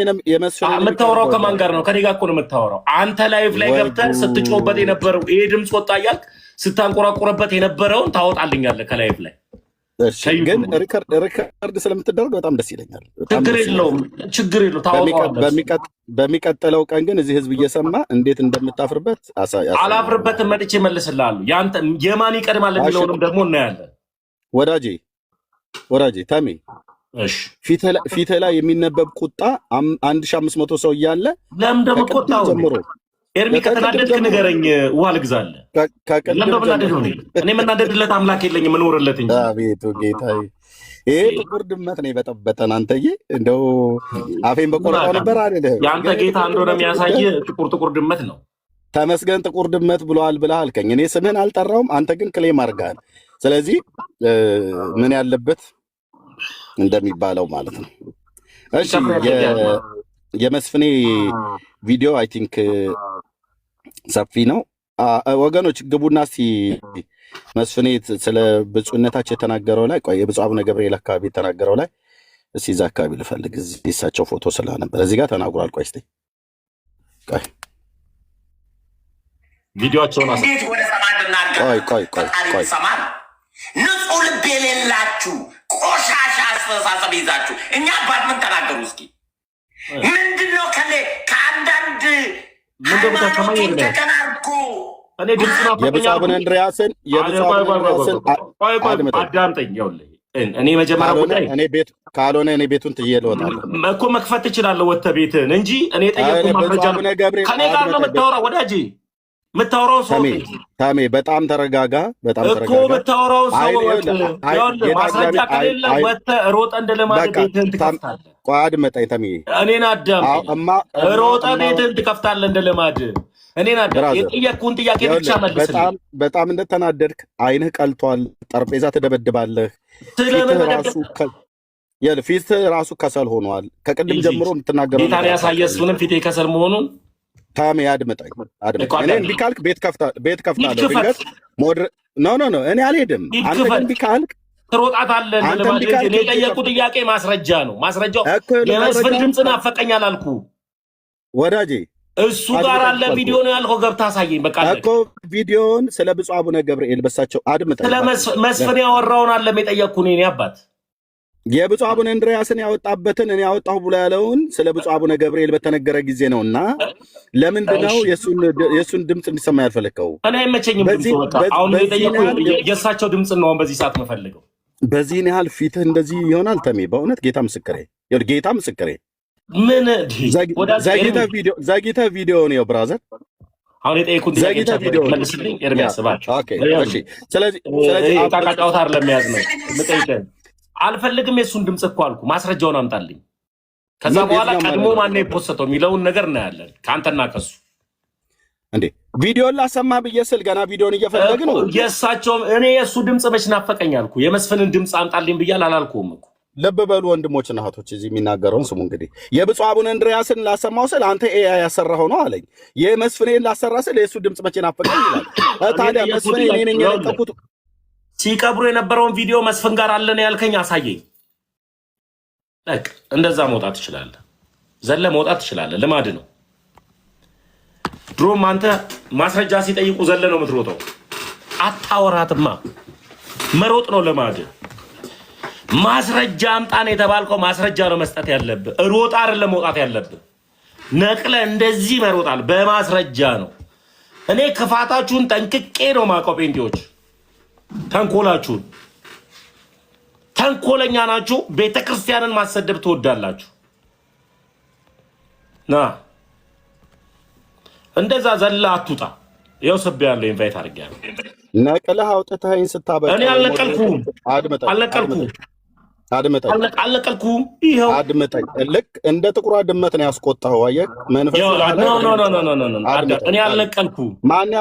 የምታወራው ከማን ጋር ነው? ከኔ ጋር እኮ ነው የምታወራው። አንተ ላይቭ ላይ ገብተህ ስትጮህበት የነበረው ይሄ ድምፅ ወጣ እያልክ ስታንቆራቆረበት የነበረውን ታወጣልኛለህ ከላይቭ ላይ። ግን ሪከርድ ስለምትደረግ በጣም ደስ ይለኛል። ችግር የለውም። በሚቀጥለው ቀን ግን እዚህ ህዝብ እየሰማ እንዴት እንደምታፍርበት አላፍርበትም። መጥቼ እመልስልሃለሁ። የማን ይቀድማል የሚለውንም ደግሞ እናያለን። ወዳጄ ተሜ ፊትህ ላይ የሚነበብ ቁጣ 1500 ሰው እያለ ለምን ደግሞ ቆጣው ጀምሮ ኤርሚ ከተናደድክ ንገረኝ፣ ውሃ ልግዛለህ። እኔ የምናደድለት አምላክ የለኝም፣ የምኖርለት እንጂ። አቤቱ ጌታዬ፣ ይሄ ጥቁር ድመት ነው የበጠበጠን። አንተዬ እንደው አፌን በቆረጣው ነበር አይደል? የአንተ ጌታ እንደሆነ የሚያሳይ ጥቁር ድመት ነው። ተመስገን ጥቁር ድመት ብለዋል ብለህ አልከኝ። እኔ ስምህን አልጠራውም፣ አንተ ግን ክሌም አድርገሃል። ስለዚህ ምን ያለበት እንደሚባለው ማለት ነው። እሺ የመስፍኔ ቪዲዮ አይ ቲንክ ሰፊ ነው። ወገኖች ግቡና እስቲ መስፍኔ ስለ ብፁዕነታቸው የተናገረው ላይ ቆይ የብፁዕ አቡነ ገብርኤል አካባቢ የተናገረው ላይ እስቲ እዛ አካባቢ ልፈልግ። እዚህ እሳቸው ፎቶ ስለነበር እዚህ ጋር ተናግሯል። ቆይ እስቲ ቆይ ቪዲዮአቸውን ቆይ ንጹህ ልብ የሌላችሁ ቆሻሻ አስተሳሰብ ይዛችሁ እኛ አባት ምን ተናገሩ እስኪ? ምንድነው ከአንዳንድ ሃይማኖቶች ተቀናርጎ የብፁዕ አቡነ እንድርያስን አዳምጠኝ። ይኸውልህ እኔ መጀመሪያ ጉዳይ ካልሆነ እኔ ቤቱን ትዬ እወጣለሁ እኮ መክፈት ትችላለህ ወጥተህ ቤትህን እንጂ እኔ ጠየቁ ማስረጃ ከኔ ጋር ነው የምታወራው ወዳጄ። የምታወራው ሰው ታሜ በጣም ተረጋጋ። እኮ የምታወራው ሰው ማስረጃ ከሌለ ወጥተህ ሮጠህ እንደለማድረግ ቤትህን ትከፍታለህ። ቆይ አድምጠኝ ተሜ፣ እኔን አዳምጠኝ። ሮጠህ ቤትህን ትከፍታለህ እንደለማድረግ። እኔን አዳምጠኝ። የጠየቅኩህን ጥያቄ ብቻ መልስልኝ። በጣም እንደተናደድክ አይንህ ቀልቷል። ጠረጴዛ ትደበድባለህ። ፊትህ ራሱ ከሰል ሆኗል። ከቅድም ጀምሮ የምትናገረው ጌታን ያሳየህ እሱንም ፊቴ ከሰል መሆኑን ታሜ አድምጠኝ። እኔ እምቢ ካልክ ቤት ከፍታለሁ። ድንገት ኖ እኔ አልሄድም። አንተ ግን እምቢ ካልክ ትሮጣታለህ። እኔ የጠየቁት ጥያቄ ማስረጃ ነው። ማስረጃው የመስፍን ድምፅ ናፈቀኛል አልኩ ወዳጄ። እሱ ጋር አለ ቪዲዮ ነው ያልከው። ገብተህ አሳየኝ። በቃ እኮ ቪዲዮውን ስለ ብፁዕ አቡነ ገብርኤል በሳቸው አድምጠኝ። ስለ መስፍን ያወራውን አለም የጠየቅኩህ እኔ አባት የብፁዕ አቡነ እንድርያስን ያወጣበትን እኔ ያወጣሁ ብሎ ያለውን ስለ ብፁዕ አቡነ ገብርኤል በተነገረ ጊዜ ነው። እና ለምንድን ነው የእሱን ድምፅ እንዲሰማ ያልፈለግከው? እኔ አይመቸኝም። አሁን የእሳቸው ድምፅ ነው በዚህ ሰዓት የምፈልገው። በዚህን ያህል ፊትህ እንደዚህ ይሆናል ተሜ? በእውነት ጌታ ምስክሬ፣ ጌታ ምስክሬ። ምን ዘግይተህ ቪዲዮ ነው ብራዘር። አሁን የጠየኩት መልስልኝ ኤርሚያስ እባክህ። ስለዚህ ጫወታ አይደለም የያዝ ነው የምጠይቅህ። አልፈልግም የእሱን ድምፅ እኮ አልኩ። ማስረጃውን አምጣልኝ። ከዛ በኋላ ቀድሞ ማነው የፖስተው የሚለውን ነገር እናያለን ከአንተና ከሱ። እንዴ ቪዲዮን ላሰማ ብዬ ስል ገና ቪዲዮን እየፈለግን ነው። የእሳቸውም እኔ የእሱ ድምፅ መች ናፈቀኝ አልኩ። የመስፍንን ድምፅ አምጣልኝ ብያል አላልኩም እኮ። ልብ በሉ ወንድሞችና እህቶች፣ እዚህ የሚናገረውን ስሙ። እንግዲህ የብፁዕ አቡነ እንድርያስን ላሰማው ስል አንተ ኤአይ ያሰራኸው ነው አለኝ። የመስፍኔን ላሰራ ስል የእሱ ድምፅ መቼ ናፈቀኝ ይላል። ታዲያ መስፍኔ እኔ ነኝ የለቀኩት። ሲቀብሩ የነበረውን ቪዲዮ መስፍን ጋር አለን ያልከኝ አሳየኝ። በቃ እንደዛ መውጣት ትችላለህ፣ ዘለ መውጣት ትችላለህ። ልማድ ነው። ድሮም አንተ ማስረጃ ሲጠይቁ ዘለ ነው የምትሮጠው። አታወራትማ፣ መሮጥ ነው ልማድ። ማስረጃ አምጣን የተባልከው ማስረጃ ነው መስጠት ያለብህ። ሮጣ አይደለም መውጣት ያለብህ። ነቅለ እንደዚህ መሮጣል በማስረጃ ነው። እኔ ክፋታችሁን ጠንቅቄ ነው ማውቀው። ጴንጤዎች ተንኮላችሁን፣ ተንኮለኛ ናችሁ። ቤተክርስቲያንን ማሰደብ ትወዳላችሁ። ና እንደዛ ዘላ አትውጣ። ያው ሰብ ያለው ኢንቫይት አድርጌያለሁ። ነቅለህ አውጥተኸኝ ስታበቃ እኔ አልነቀልኩም። አልነቀልኩም። ይኸው አድምጠኝ። ልክ እንደ ጥቁሯ ድመት ነው ያስቆጣኸው። አየህ መንፈስ እኔ አልነቀልኩም። ማን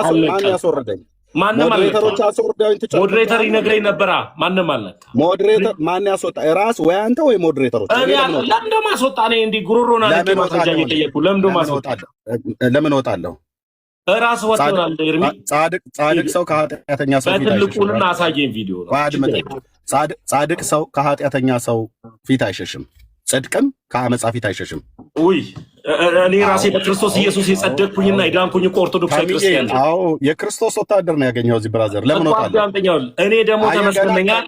ያስወረደኝ? ማንም ሞዴሬተሮች አስወርደውኝ ትችላለህ። ሞዴሬተር ይነግረኝ ነበራ። ማንም አልነካ። ሞዴሬተር ማን ያስወጣ? ራስ ወይ አንተ ወይ ሞዴሬተሮች? ለምንድን ነው ማስወጣ? እኔ እንዲህ ጉሮሮና ማስረጃ እየጠየኩ ለምንድን ማስወጣ? ለምን እወጣለሁ? ራስ ወጥቷል። ኤርሚ ጻድቅ ሰው ከኃጢአተኛ ሰው ፊት አይሸሽም። በትልቁና አሳየኝ ቪዲዮ ነው። ጻድቅ ሰው ከኃጢአተኛ ሰው ፊት አይሸሽም፣ ጽድቅም ከአመፃ ፊት አይሸሽም። ውይ እኔ ራሴ በክርስቶስ ኢየሱስ የጸደቅኩኝና የዳንኩኝ እኮ ኦርቶዶክስ ክርስቲያን ነኝ። አዎ የክርስቶስ ወታደር ነው ያገኘው እዚህ ብራዘር። ለምን ወጣለህ? እኔ ደግሞ ተመስገነኛል።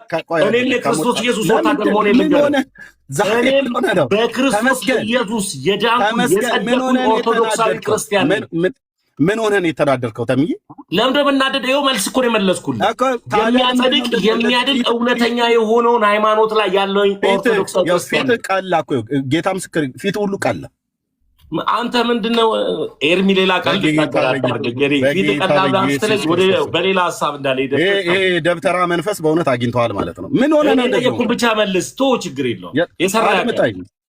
እኔ የክርስቶስ ኢየሱስ ወታደር መሆኔ ልንገርህ። በክርስቶስ ኢየሱስ የዳንኩኝ የጸደቅኩኝ ኦርቶዶክሳዊ ክርስቲያን ነኝ። ምን ሆነህ ነው የተናደርከው? ተምዬ ለምን እንደምናደድ ይኸው መልስ እኮ ነው የመለስኩልህ። የሚያጸድቅ የሚያድን እውነተኛ የሆነውን ሃይማኖት ላይ ያለውን ኦርቶዶክስ ክርስቲያን ፊት ቀላ እኮ ጌታ ምስክር ፊት ሁሉ ቀላ። አንተ ምንድነው ኤርሚ ሌላ ቃል ፊት ቀላ ስትለኝ በሌላ ሀሳብ እንዳልሄደ ይሄ ደብተራ መንፈስ በእውነት አግኝተዋል ማለት ነው። ምን ሆነህ ነው እንደዚህ ብቻ መልስ ቶ ችግር የለውም።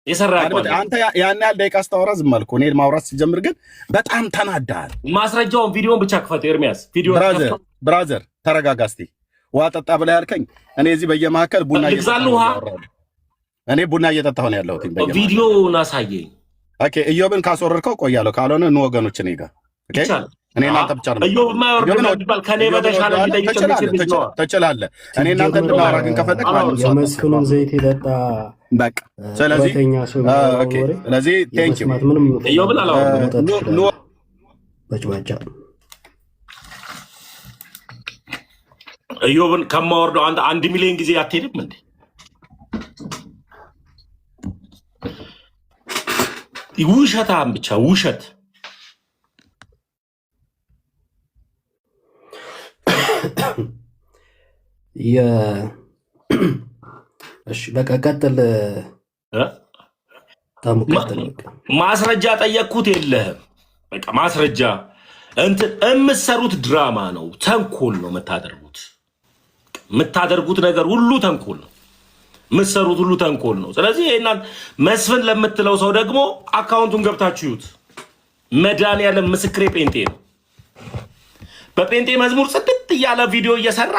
የሰራ አንተ ያን ያህል ደቂቃ ስታወራ ዝም አልኩ። እኔ ማውራት ሲጀምር ግን በጣም ተናዳል። ማስረጃውን ቪዲዮን ብቻ ክፈት ኤርሚያስ። ቪዲዮ ብራዘር ተረጋጋ እስቲ። ውሃ ጠጣ ብላ ያልከኝ እኔ እዚህ በየመካከል ቡና እኔ ቡና እየጠጣሁ ነው ያለሁት። ቪዲዮውን አሳየኝ። ኦኬ ኢዮብን ካስወረድከው ቆያለሁ፣ ካልሆነ ኑ ወገኖች እኔ ጋር እኔ እናንተ ብቻ ነው ኢዮብ ማይወርድ ከኔ በተሻለ ትችላለህ። እኔ እናንተ እንድናወራ ግን ከፈለክ የመስፍኑን ዘይት የጠጣ በቃ ስለዚህ ቴንክ ዩ ኢዮብን አላወራም። በጭባጫ ኢዮብን ከማወርደው አንድ ሚሊዮን ጊዜ አትሄድም እንዴ? ውሸታም ብቻ ውሸት። እሺ በቃ ቀጥል። ማስረጃ ጠየቅኩት የለህም። በቃ ማስረጃ የምትሰሩት ድራማ ነው፣ ተንኮል ነው የምታደርጉት ነገር ሁሉ ተንኮል ነው። የምትሰሩት ሁሉ ተንኮል ነው። ስለዚህ ይሄን መስፍን ለምትለው ሰው ደግሞ አካውንቱን ገብታችሁ ይዩት። መድኃኒዓለም ምስክሬ ጴንጤ ነው። በጴንጤ መዝሙር ጽድት እያለ ቪዲዮ እየሰራ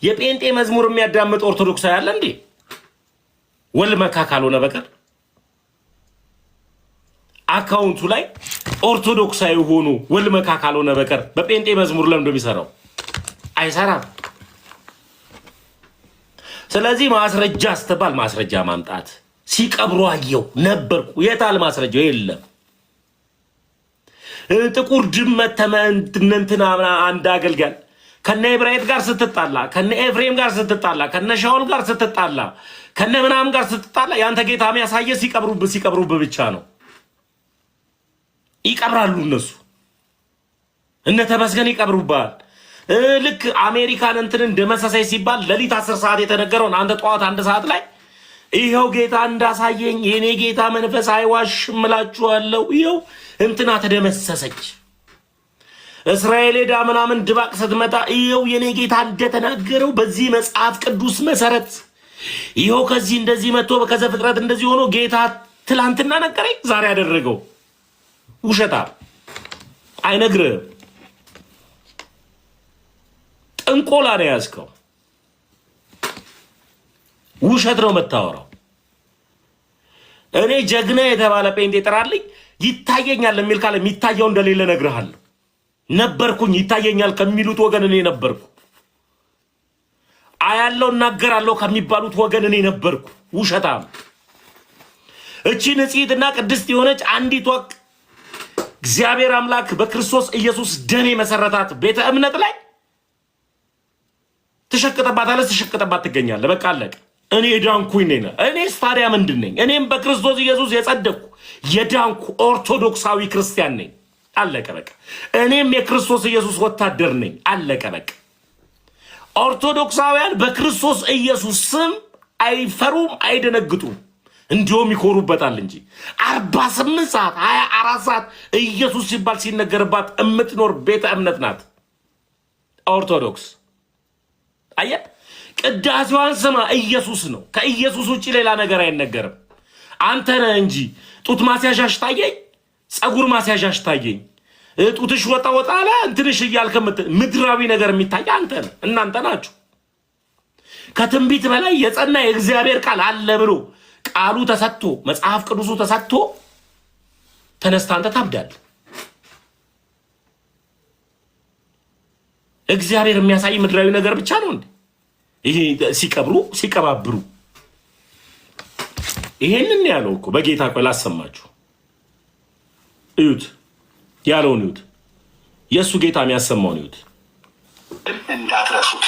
የጴንጤ መዝሙር የሚያዳምጥ ኦርቶዶክሳዊ አለ እንዴ? ወልመካ ካልሆነ በቀር አካውንቱ ላይ ኦርቶዶክሳዊ ሆኖ ወልመካ ካልሆነ በቀር በጴንጤ መዝሙር ለምን እንደሚሰራው አይሰራም። ስለዚህ ማስረጃ ስትባል ማስረጃ ማምጣት። ሲቀብሩ አየው ነበርኩ፣ የታል ማስረጃው? የለም። ጥቁር ድመት ተመንትና አንድ አገልጋይ ከነ ኢብራሂም ጋር ስትጣላ፣ ከነ ኤፍሬም ጋር ስትጣላ፣ ከነ ሻውል ጋር ስትጣላ፣ ከነ ምናምን ጋር ስትጣላ ያንተ ጌታ የሚያሳየ ሲቀብሩብህ ብቻ ነው። ይቀብራሉ እነሱ እነ ተመስገን ይቀብሩብሃል። ልክ አሜሪካን እንደመሰሰይ ሲባል ሌሊት 10 ሰዓት የተነገረውን አንተ ጠዋት 1 ሰዓት ላይ ይኸው ጌታ እንዳሳየኝ የኔ ጌታ መንፈስ አይዋሽም እላችኋለሁ፣ ይኸው ተደመሰሰች። እስራኤል ሄዳ ምናምን ድባቅ ስትመጣ ይኸው የኔ ጌታ እንደተናገረው በዚህ መጽሐፍ ቅዱስ መሰረት ይኸው ከዚህ እንደዚህ መጥቶ ከዘፍጥረት እንደዚህ ሆኖ ጌታ ትላንትና ነገረኝ ዛሬ ያደረገው። ውሸታ አይነግርህም። ጥንቆላ ነው ያዝከው። ውሸት ነው የምታወራው። እኔ ጀግና የተባለ ጴንጤ ጥራልኝ ይታየኛል የሚል ካለ የሚታየው እንደሌለ ነግርሃለሁ። ነበርኩኝ ይታየኛል ከሚሉት ወገን እኔ ነበርኩ። አያለው እናገራለሁ ከሚባሉት ወገን እኔ ነበርኩ። ውሸታም። እቺ ንጽሕትና ቅድስት የሆነች አንዲት ወቅ እግዚአብሔር አምላክ በክርስቶስ ኢየሱስ ደም የመሰረታት ቤተ እምነት ላይ ትሸቅጠባት ትገኛለህ። በቃ አለቀ። እኔ ዳንኩኝ ነኝ። እኔስ ታዲያ ምንድን ነኝ? እኔም በክርስቶስ ኢየሱስ የጸደቅኩ የዳንኩ ኦርቶዶክሳዊ ክርስቲያን ነኝ። አለቀ በቃ። እኔም የክርስቶስ ኢየሱስ ወታደር ነኝ። አለቀ በቃ። ኦርቶዶክሳውያን በክርስቶስ ኢየሱስ ስም አይፈሩም፣ አይደነግጡም፣ እንዲሁም ይኮሩበታል እንጂ 48 ሰዓት 24 ሰዓት ኢየሱስ ሲባል ሲነገርባት የምትኖር ቤተ እምነት ናት ኦርቶዶክስ። አየህ፣ ቅዳሴዋን ስማ፣ ኢየሱስ ነው። ከኢየሱስ ውጭ ሌላ ነገር አይነገርም። አንተ ነህ እንጂ ጡት ማስያዣሽ ታየኝ፣ ጸጉር ማስያዣሽ ታየኝ፣ ጡትሽ ወጣ ወጣ አለ እንትንሽ እያልክ ምድራዊ ነገር የሚታይ አንተ ነህ፣ እናንተ ናችሁ። ከትንቢት በላይ የጸና የእግዚአብሔር ቃል አለ ብሎ ቃሉ ተሰጥቶ መጽሐፍ ቅዱሱ ተሰጥቶ ተነስታ አንተ ታብዳለህ። እግዚአብሔር የሚያሳይ ምድራዊ ነገር ብቻ ነው እንዴ? ይሄ ሲቀብሩ ሲቀባብሩ ይሄንን ያለው እኮ በጌታ ቆይ ላሰማችሁ። እዩት፣ ያለውን እዩት፣ የእሱ ጌታ የሚያሰማውን እዩት። እንዳትረሱት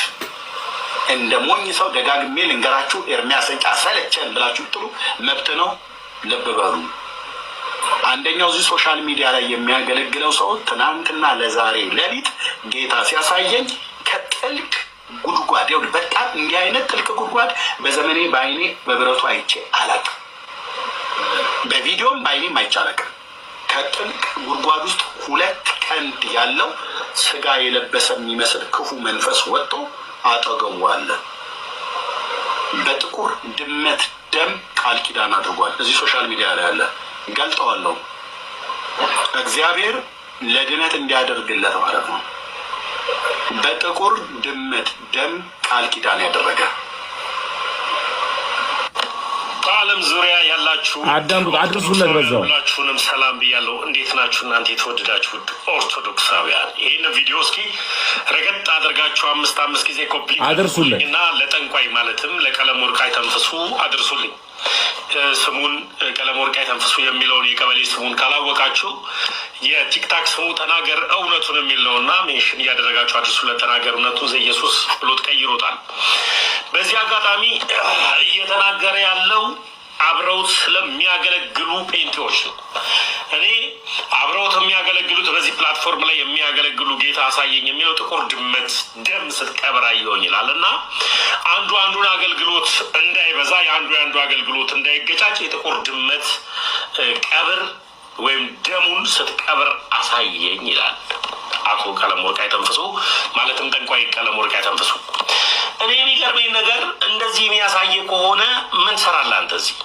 እንደ ሞኝ ሰው ደጋግሜ ልንገራችሁ። ኤርሚያስን ሰለቸን ብላችሁ ጥሩ መብት ነው። ልብ በሉ። አንደኛው እዚህ ሶሻል ሚዲያ ላይ የሚያገለግለው ሰው ትናንትና ለዛሬ ሌሊት ጌታ ሲያሳየኝ ከጥልቅ ጉድጓድ ይኸው በጣም እንዲህ አይነት ጥልቅ ጉድጓድ በዘመኔ በአይኔ በብረቱ አይቼ አላውቅም። በቪዲዮም በአይኔም አይቼ አላውቅም። ከጥልቅ ጉድጓድ ውስጥ 2 ቀንድ ያለው ስጋ የለበሰ የሚመስል ክፉ መንፈስ ወጥቶ አጠገቡ አለ። በጥቁር ድመት ደም ቃል ኪዳን አድርጓል። እዚህ ሶሻል ሚዲያ ላይ አለ፣ ገልጠዋለሁ። እግዚአብሔር ለድነት እንዲያደርግለት ማለት ነው። በጥቁር ድመት ደም ቃል ኪዳን ያደረገ በዓለም ዙሪያ ያላችሁ አድርሱለት በዛው ሁላችሁንም ሰላም ብያለሁ። እንዴት ናችሁ እናንተ የተወደዳችሁ ኦርቶዶክሳውያን? ይህን ቪዲዮ እስኪ ረገጥ አድርጋችሁ 5 ጊዜ ኮምፕሊት አድርሱልኝ እና ለጠንቋይ ማለትም ለቀለም ወርቅ አይተንፍሱ አድርሱልኝ። ስሙን ቀለም ወርቅ አይተንፍሱ የሚለውን የቀበሌ ስሙን ካላወቃችሁ የቲክታክ ስሙ ተናገር እውነቱን የሚለውና ሜንሽን እያደረጋችሁ አድርሱለት። ተናገር እውነቱን ዘኢየሱስ ብሎት ቀይሮታል። በዚህ አጋጣሚ እየተናገረ ያለው አብረውት ስለሚያገለግሉ ፔንቴዎች ነው። እኔ አብረውት የሚያገለግሉት በዚህ ፕላትፎርም ላይ የሚያገለግሉ ጌታ አሳየኝ የሚለው ጥቁር ድመት ደም ስትቀብር አየሁኝ ይላል እና አንዱን አገልግሎት እንዳይበዛ የአንዱ አገልግሎት እንዳይገጫጭ የጥቁር ድመት ቀብር ወይም ደሙን ስትቀብር አሳየኝ ይላል አቶ ቀለም ወርቅ አይተንፍሱ፣ ማለትም ጠንቋይ ቀለም ወርቅ አይተንፍሱ። እኔ የሚገርመኝ ነገር እንደዚህ የሚያሳየ ከሆነ ምን ሰራለህ አንተ? እዚህ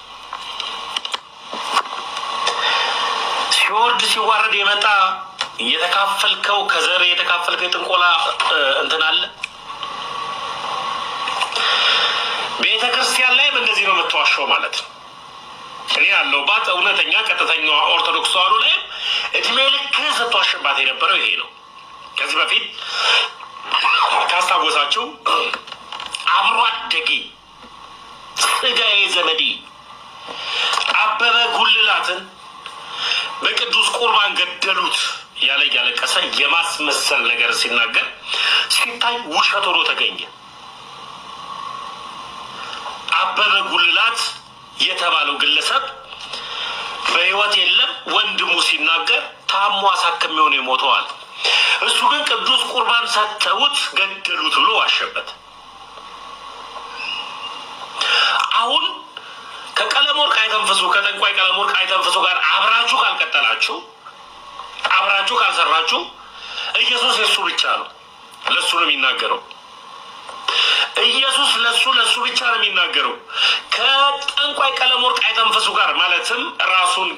ሲወርድ ሲዋረድ የመጣ የተካፈልከው ከዘር የተካፈልከው የጥንቆላ እንትን አለ። ቤተ ክርስቲያን ላይም እንደዚህ ነው የምትዋሸው ማለት ነው። እኔ ያለሁባት እውነተኛ ቀጥተኛ ኦርቶዶክስ ተዋሕዶ ላይም እድሜ ልክ ስትዋሽባት የነበረው ይሄ ነው። ከዚህ በፊት ካስታወሳችሁ አብሮ አደጌ ስጋዬ ዘመዴ አበበ ጉልላትን በቅዱስ ቁርባን ገደሉት ያለ እያለቀሰ የማስመሰል ነገር ሲናገር ሲታይ ውሸት ሆኖ ተገኘ። አበበ ጉልላት የተባለው ግለሰብ በሕይወት የለም። ወንድሙ ሲናገር ታሞ አሳክሜው ነው የሞተዋል። እሱ ግን ቅዱስ ቁርባን ሰጥተውት ገደሉት ብሎ ዋሸበት። አሁን ከቀለም ወርቅ አይተንፍሱ ከጠንቋይ ቀለም ወርቅ አይተንፍሱ ጋር አብራችሁ ካልቀጠላችሁ፣ አብራችሁ ካልሰራችሁ ኢየሱስ የሱ ብቻ ነው፣ ለሱ ነው የሚናገረው። ኢየሱስ ለሱ ብቻ ነው የሚናገረው። ከጠንቋይ ቀለም ወርቅ አይተንፍሱ ጋር ማለትም ራሱን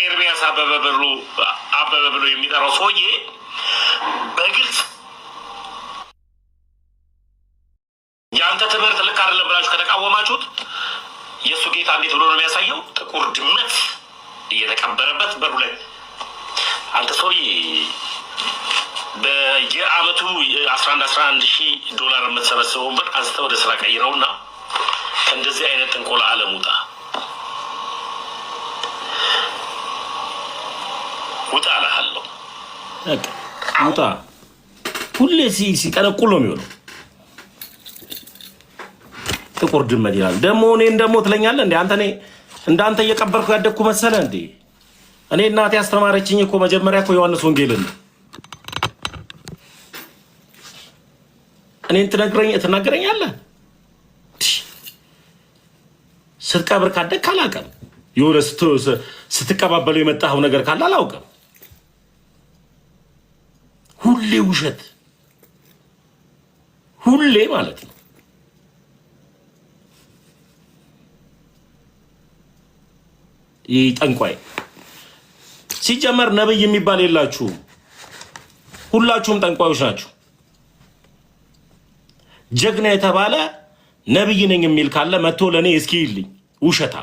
ኤርሚያስ አበበ ብሎ የሚጠራው ሰውዬ በግልጽ የአንተ ትምህርት ልክ አይደለም ብላችሁ ከተቃወማችሁት የእሱ ጌታ እንዴት ብሎ ነው የሚያሳየው? ጥቁር ድመት እየተቀበረበት በሩ ላይ። አንተ ሰውዬ በየአመቱ 11 ሺህ ዶላር የምትሰበስበውን ብር አንስተህ ወደ ስራ ቀይረውና ከእንደዚህ አይነት ጥንቆላ ዓለም ውጣ እልሃለሁ። ውጣ። ሁሌ ሲቀለቁል ነው የሚሆነው። ጥቁር ድመት ይላል ደግሞ እኔን ደግሞ ትለኛለህ እንዴ? አንተ እኔ እንዳንተ እየቀበርኩ ያደግኩ መሰለህ እንዴ? እኔ እናቴ አስተማረችኝ እኮ መጀመሪያ እኮ ዮሐንስ ወንጌልን እኔን ትናገረኛለህ። ስትቀብር ካደግ አላውቅም። የሆነ ስትቀባበለው የመጣኸው ነገር ካለ አላውቅም። ሁሌ ውሸት፣ ሁሌ ማለት ነው። ይህ ጠንቋይ ሲጀመር ነብይ የሚባል የላችሁም። ሁላችሁም ጠንቋዮች ናችሁ። ጀግና የተባለ ነብይ ነኝ የሚል ካለ መጥቶ ለእኔ እስኪ ይልኝ። ውሸታ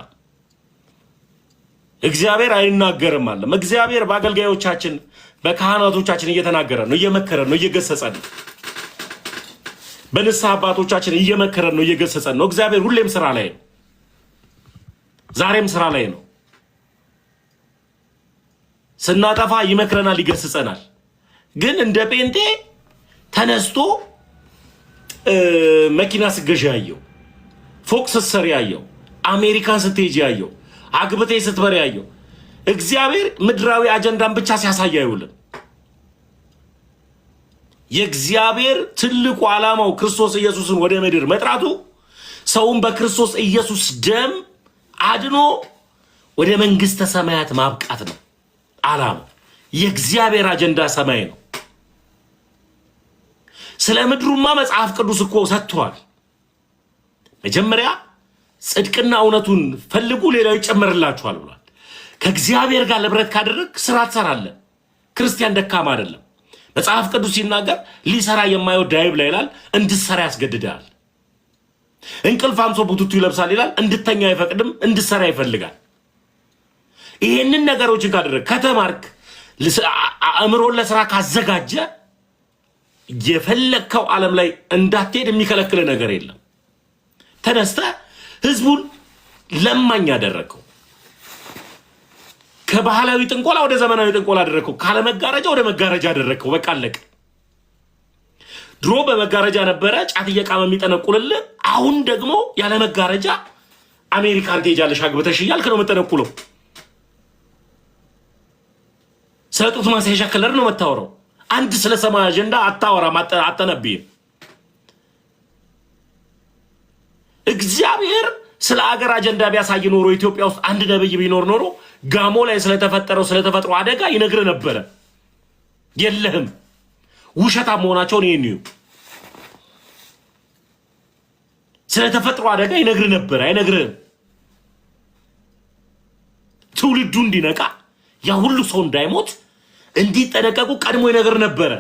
እግዚአብሔር አይናገርም አለም። እግዚአብሔር በአገልጋዮቻችን በካህናቶቻችን እየተናገረ ነው፣ እየመከረ ነው፣ እየገሰጸ ነው። በንስሐ አባቶቻችን እየመከረ ነው፣ እየገሰጸ ነው። እግዚአብሔር ሁሌም ስራ ላይ ነው፣ ዛሬም ስራ ላይ ነው። ስናጠፋ ይመክረናል፣ ይገስጸናል። ግን እንደ ጴንጤ ተነስቶ መኪና ስገዣ ያየው፣ ፎቅ ስትሰሪ ያየው፣ አሜሪካን ስትሄጂ ያየው፣ አግብቴ ስትበሪ ያየው። እግዚአብሔር ምድራዊ አጀንዳን ብቻ ሲያሳይ አይውልም። የእግዚአብሔር ትልቁ ዓላማው ክርስቶስ ኢየሱስን ወደ ምድር መጥራቱ፣ ሰውን በክርስቶስ ኢየሱስ ደም አድኖ ወደ መንግስተ ሰማያት ማብቃት ነው ዓላማው። የእግዚአብሔር አጀንዳ ሰማይ ነው። ስለ ምድሩማ መጽሐፍ ቅዱስ እኮ ሰጥቷል። መጀመሪያ ጽድቅና እውነቱን ፈልጉ ሌላው ይጨመርላችኋል ብሏል። ከእግዚአብሔር ጋር ለብረት ካደረግ ስራ ትሰራለህ። ክርስቲያን ደካማ አይደለም። መጽሐፍ ቅዱስ ሲናገር ሊሰራ የማይወድ አይብላ ይላል፣ እንድትሰራ ያስገድዳል። እንቅልፍ አምሶ ቡቱቱ ይለብሳል ይላል፣ እንድተኛ አይፈቅድም፣ እንድትሰራ ይፈልጋል። ይሄንን ነገሮችን ካደረግ ከተማርክ፣ አእምሮን ለስራ ካዘጋጀ የፈለግከው ዓለም ላይ እንዳትሄድ የሚከለክል ነገር የለም። ተነስተ ህዝቡን ለማኝ ያደረግከው፣ ከባህላዊ ጥንቆላ ወደ ዘመናዊ ጥንቆላ አደረግከው፣ ካለመጋረጃ ወደ መጋረጃ አደረግከው። በቃ አለቀ። ድሮ በመጋረጃ ነበረ ጫት እየቃመ የሚጠነቁልልህ። አሁን ደግሞ ያለ መጋረጃ አሜሪካን ትሄጃለሽ አግብተሽ እያልክ ነው የምጠነቁለው። ስለ ጡት ማስያዣ ከለር ነው የምታወራው። አንድ ስለ ሰማይ አጀንዳ አታወራም፣ አተነብይም። እግዚአብሔር ስለ አገር አጀንዳ ቢያሳይ ኖሮ ኢትዮጵያ ውስጥ አንድ ነብይ ቢኖር ኖሮ ጋሞ ላይ ስለተፈጥሮ አደጋ ይነግር ነበረ። የለህም። ውሸታም መሆናቸውን ይሄን ነው። ስለተፈጥሮ አደጋ ይነግር ነበር፣ አይነግርህም። ትውልዱ እንዲነቃ ያ ሁሉ ሰው እንዳይሞት እንዲጠነቀቁ ቀድሞ ይነግር ነበረ።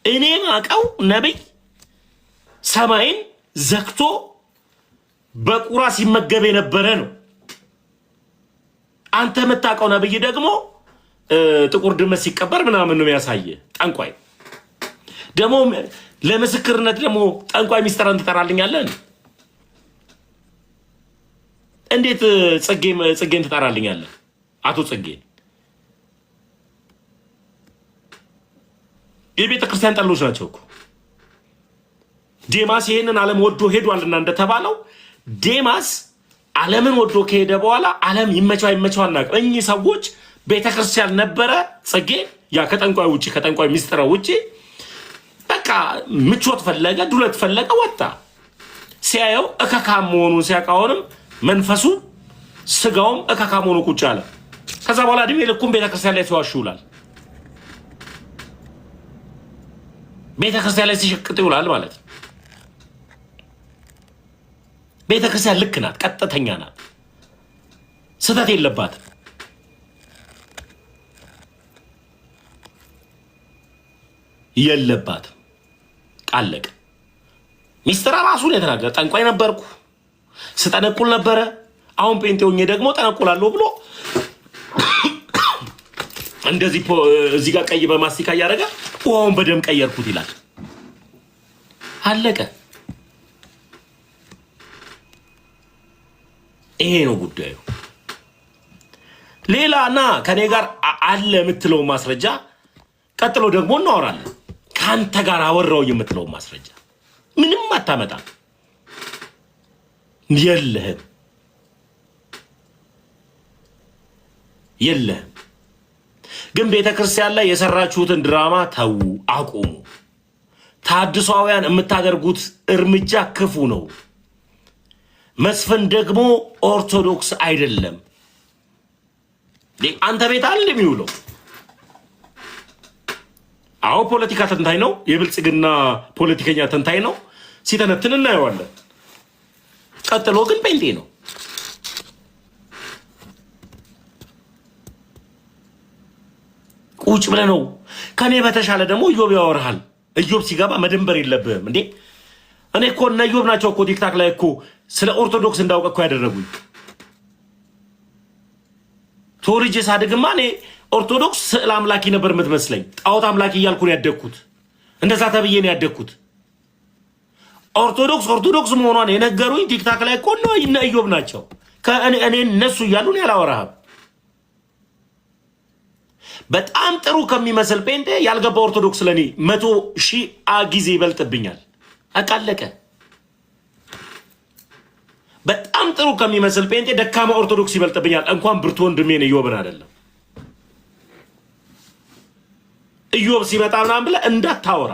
እኔ ማቀው ነብይ ሰማይን ዘግቶ በቁራ ሲመገብ የነበረ ነው። አንተ የምታውቀው ነብይ ደግሞ ጥቁር ድመት ሲቀበር ምናምን ነው ያሳየ። ጠንቋይ ደግሞ ለምስክርነት ደግሞ ጠንቋይ ሚስጥርን ትጠራልኛለህ? እንዴት ጽጌን ትጠራልኛለህ? አቶ ጽጌን የቤተ ክርስቲያን ጠሎች ናቸው እኮ። ዴማስ ይሄንን ዓለም ወዶ ሄዷልና እንደተባለው ዴማስ ዓለምን ወዶ ከሄደ በኋላ ዓለም ይመቸው አይመቸው አናውቅም። እኚህ ሰዎች ቤተክርስቲያን ነበረ ጽጌ ያ ከጠንቋይ ውጪ ከጠንቋይ ሚስጥር ውጪ በቃ ምቾት ፈለገ፣ ዱለት ፈለገ፣ ወጣ። ሲያየው እከካም መሆኑን ሲያውቃውንም መንፈሱ ስጋውም እከካም መሆኑ ቁጭ አለ። ከዛ በኋላ እድሜ ልኩን ቤተክርስቲያን ላይ ሲዋሽ ይውላል። ቤተክርስቲያን ላይ ሲሸቅጥ ይውላል ማለት ነው። ቤተክርስቲያን ልክ ናት፣ ቀጥተኛ ናት፣ ስህተት የለባትም። የለባትም ቃለቅ ሚስጥር ራሱን የተናገረ ጠንቋይ ነበርኩ ስጠነቁል ነበረ፣ አሁን ጴንጤ ሆኜ ደግሞ ጠነቁላለሁ ብሎ እንደዚህ እዚህ ጋር ቀይ በማስቲካ እያደረገ ውሃውን በደም ቀየርኩት ይላል። አለቀ። ይሄ ነው ጉዳዩ። ሌላና ከኔ ጋር አለ የምትለው ማስረጃ ቀጥሎ ደግሞ እናወራለን። ከአንተ ጋር አወራው የምትለው ማስረጃ ምንም አታመጣም። የለህም። ግን ቤተክርስቲያን ላይ የሰራችሁትን ድራማ ተዉ፣ አቁሙ። ታድሷውያን የምታደርጉት እርምጃ ክፉ ነው። መስፍን ደግሞ ኦርቶዶክስ አይደለም። አንተ ቤት አለ የሚውለው? አዎ ፖለቲካ ተንታኝ ነው፣ የብልጽግና ፖለቲከኛ ተንታኝ ነው። ሲተነትን እናየዋለን። ቀጥሎ ግን ጴንጤ ነው። ቁጭ ብለህ ነው። ከኔ በተሻለ ደግሞ ኢዮብ ያወራሃል። ኢዮብ ሲገባ መደንበር የለብህም እንዴ? እኔ እኮ እነ ኢዮብ ናቸው እኮ ቲክታክ ላይ እኮ ስለ ኦርቶዶክስ እንዳውቅ እኮ ያደረጉኝ። ተወልጄ ሳድግማ እኔ ኦርቶዶክስ ስዕል አምላኪ ነበር የምትመስለኝ። ጣዖት አምላኪ እያልኩ ነው ያደግኩት። እንደዛ ተብዬ ነው ያደግኩት። ኦርቶዶክስ መሆኗን የነገሩኝ ቲክታክ ላይ እኮ ነው እነ ኢዮብ ናቸው። እኔ እነሱ እያሉ ነው ያላወራህም። በጣም ጥሩ ከሚመስል ጴንጤ ያልገባ ኦርቶዶክስ ለኔ 100,000 ጊዜ ይበልጥብኛል። አቃለቀ። በጣም ጥሩ ከሚመስል ጴንጤ ደካማ ኦርቶዶክስ ይበልጥብኛል። እንኳን ብርቱ ወንድሜን ኢዮብን አይደለም። ኢዮብ ሲመጣ ምናምን ብለህ እንዳታወራ፣